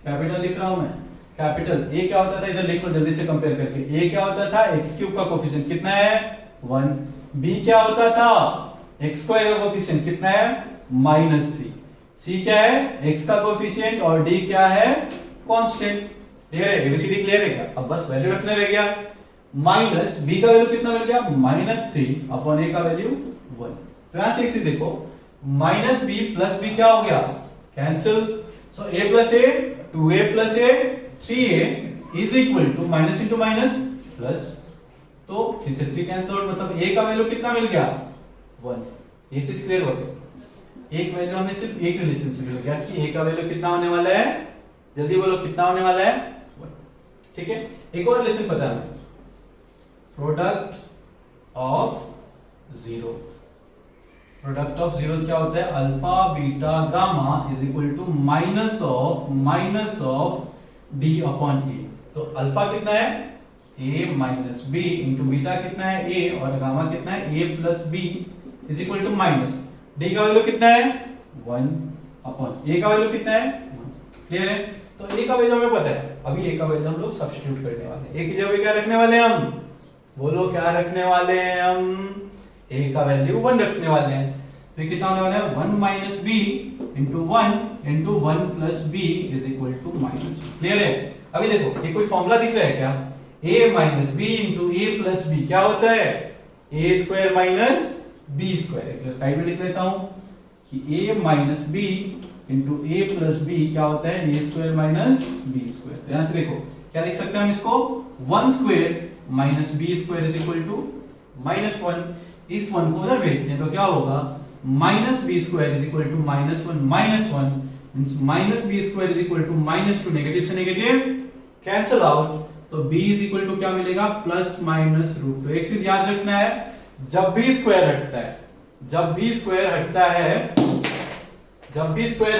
कैपिटल। ए क्या होता था, इधर लिख लो जल्दी से कंपेयर करके। ए क्या होता था, एक्स क्यूब का कोफिशिएंट कितना है, 1। बी क्या होता था, एक्स स्क्वायर का कोफिशिएंट कितना है, -3। सी क्या है, एक्स का कोफिशिएंट, और डी क्या है, कांस्टेंट। क्लियर है, एबीसीडी क्लियर है क्या? अब बस वैल्यू रखने रह गया। माइनस बी का वैल्यू कितना मिल गया, -3 अपॉन ए का वैल्यू 1। तो यहां से एक चीज देखो, माइनस बी प्लस बी क्या हो गया, cancel. So A plus A, 2a plus A 3a is equal to minus into minus plus. तो फिर से 3 कैंसिल आउट, मतलब a का वैल्यू कितना मिल गया, 1। ये चीज क्लियर हो गई। एक वैल्यू हमें सिर्फ एक रिलेशन से मिल गया कि a का वैल्यू कितना होने वाला है, जल्दी बोलो कितना होने वाला है, 1। ठीक है, एक और रिलेशन पता है हमें, product of zero. Product of zeros क्या होता है, alpha beta gamma is equal to minus of D upon A. तो अल्फा कितना है, A minus B, into beta कितना है, ए, और गामा कितना है, A plus B is equal to minus. D का वैल्यू कितना है, 1 अपॉन ए का वैल्यू कितना है, 1। क्लियर है? तो ए का वैल्यू हमें पता है, अभी ए का वैल्यू हम लोग सब्स्टिट्यूट करने वाले हैं। ए की जगह क्या रखने वाले हैं हम, बोलो क्या रखने वाले हैं हम, a का वैल्यू 1 रखने वाले हैं। तो कितना होने वाला है, 1 minus B into 1 plus B is equal to minus. Clear है? अभी देखो ये कोई फॉर्मूला दिख रहा है क्या, a minus B into A plus B क्या होता है, A square minus B square. एक साइड में लिख लेता हूं कि a minus B into A plus B क्या होता है, A square minus B square. तो यहां से देखो क्या लिख सकते हैं हम इसको, 1 square minus B square is equal to -1। इस 1 को उधर भेज दें तो क्या होगा, minus B square is equal to -1 means minus B square is equal to -2। Negative से नेगेटिव कैंसिल आउट, तो b इज इक्वल टू क्या मिलेगा, प्लस माइनस रूट। तो एक चीज याद रखना है, जब b स्क्वायर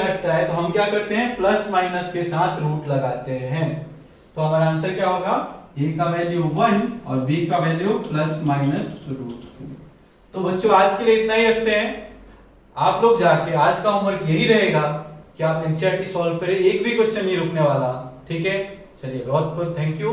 हटता है तो हम क्या करते हैं, प्लस माइनस के साथ रूट लगाते हैं। तो हमारा आंसर क्या होगा, a का वैल्यू 1 और b का वैल्यू प्लस माइनस रूट 2। तो बच्चों आज के लिए इतना ही रखते हैं। आप लोग जाके आज का होमवर्क यही रहेगा कि आप एनसीईआरटी सॉल्व करें, एक भी क्वेश्चन नहीं रुकने वाला। ठीक है, चलिए बहुत बहुत थैंक यू।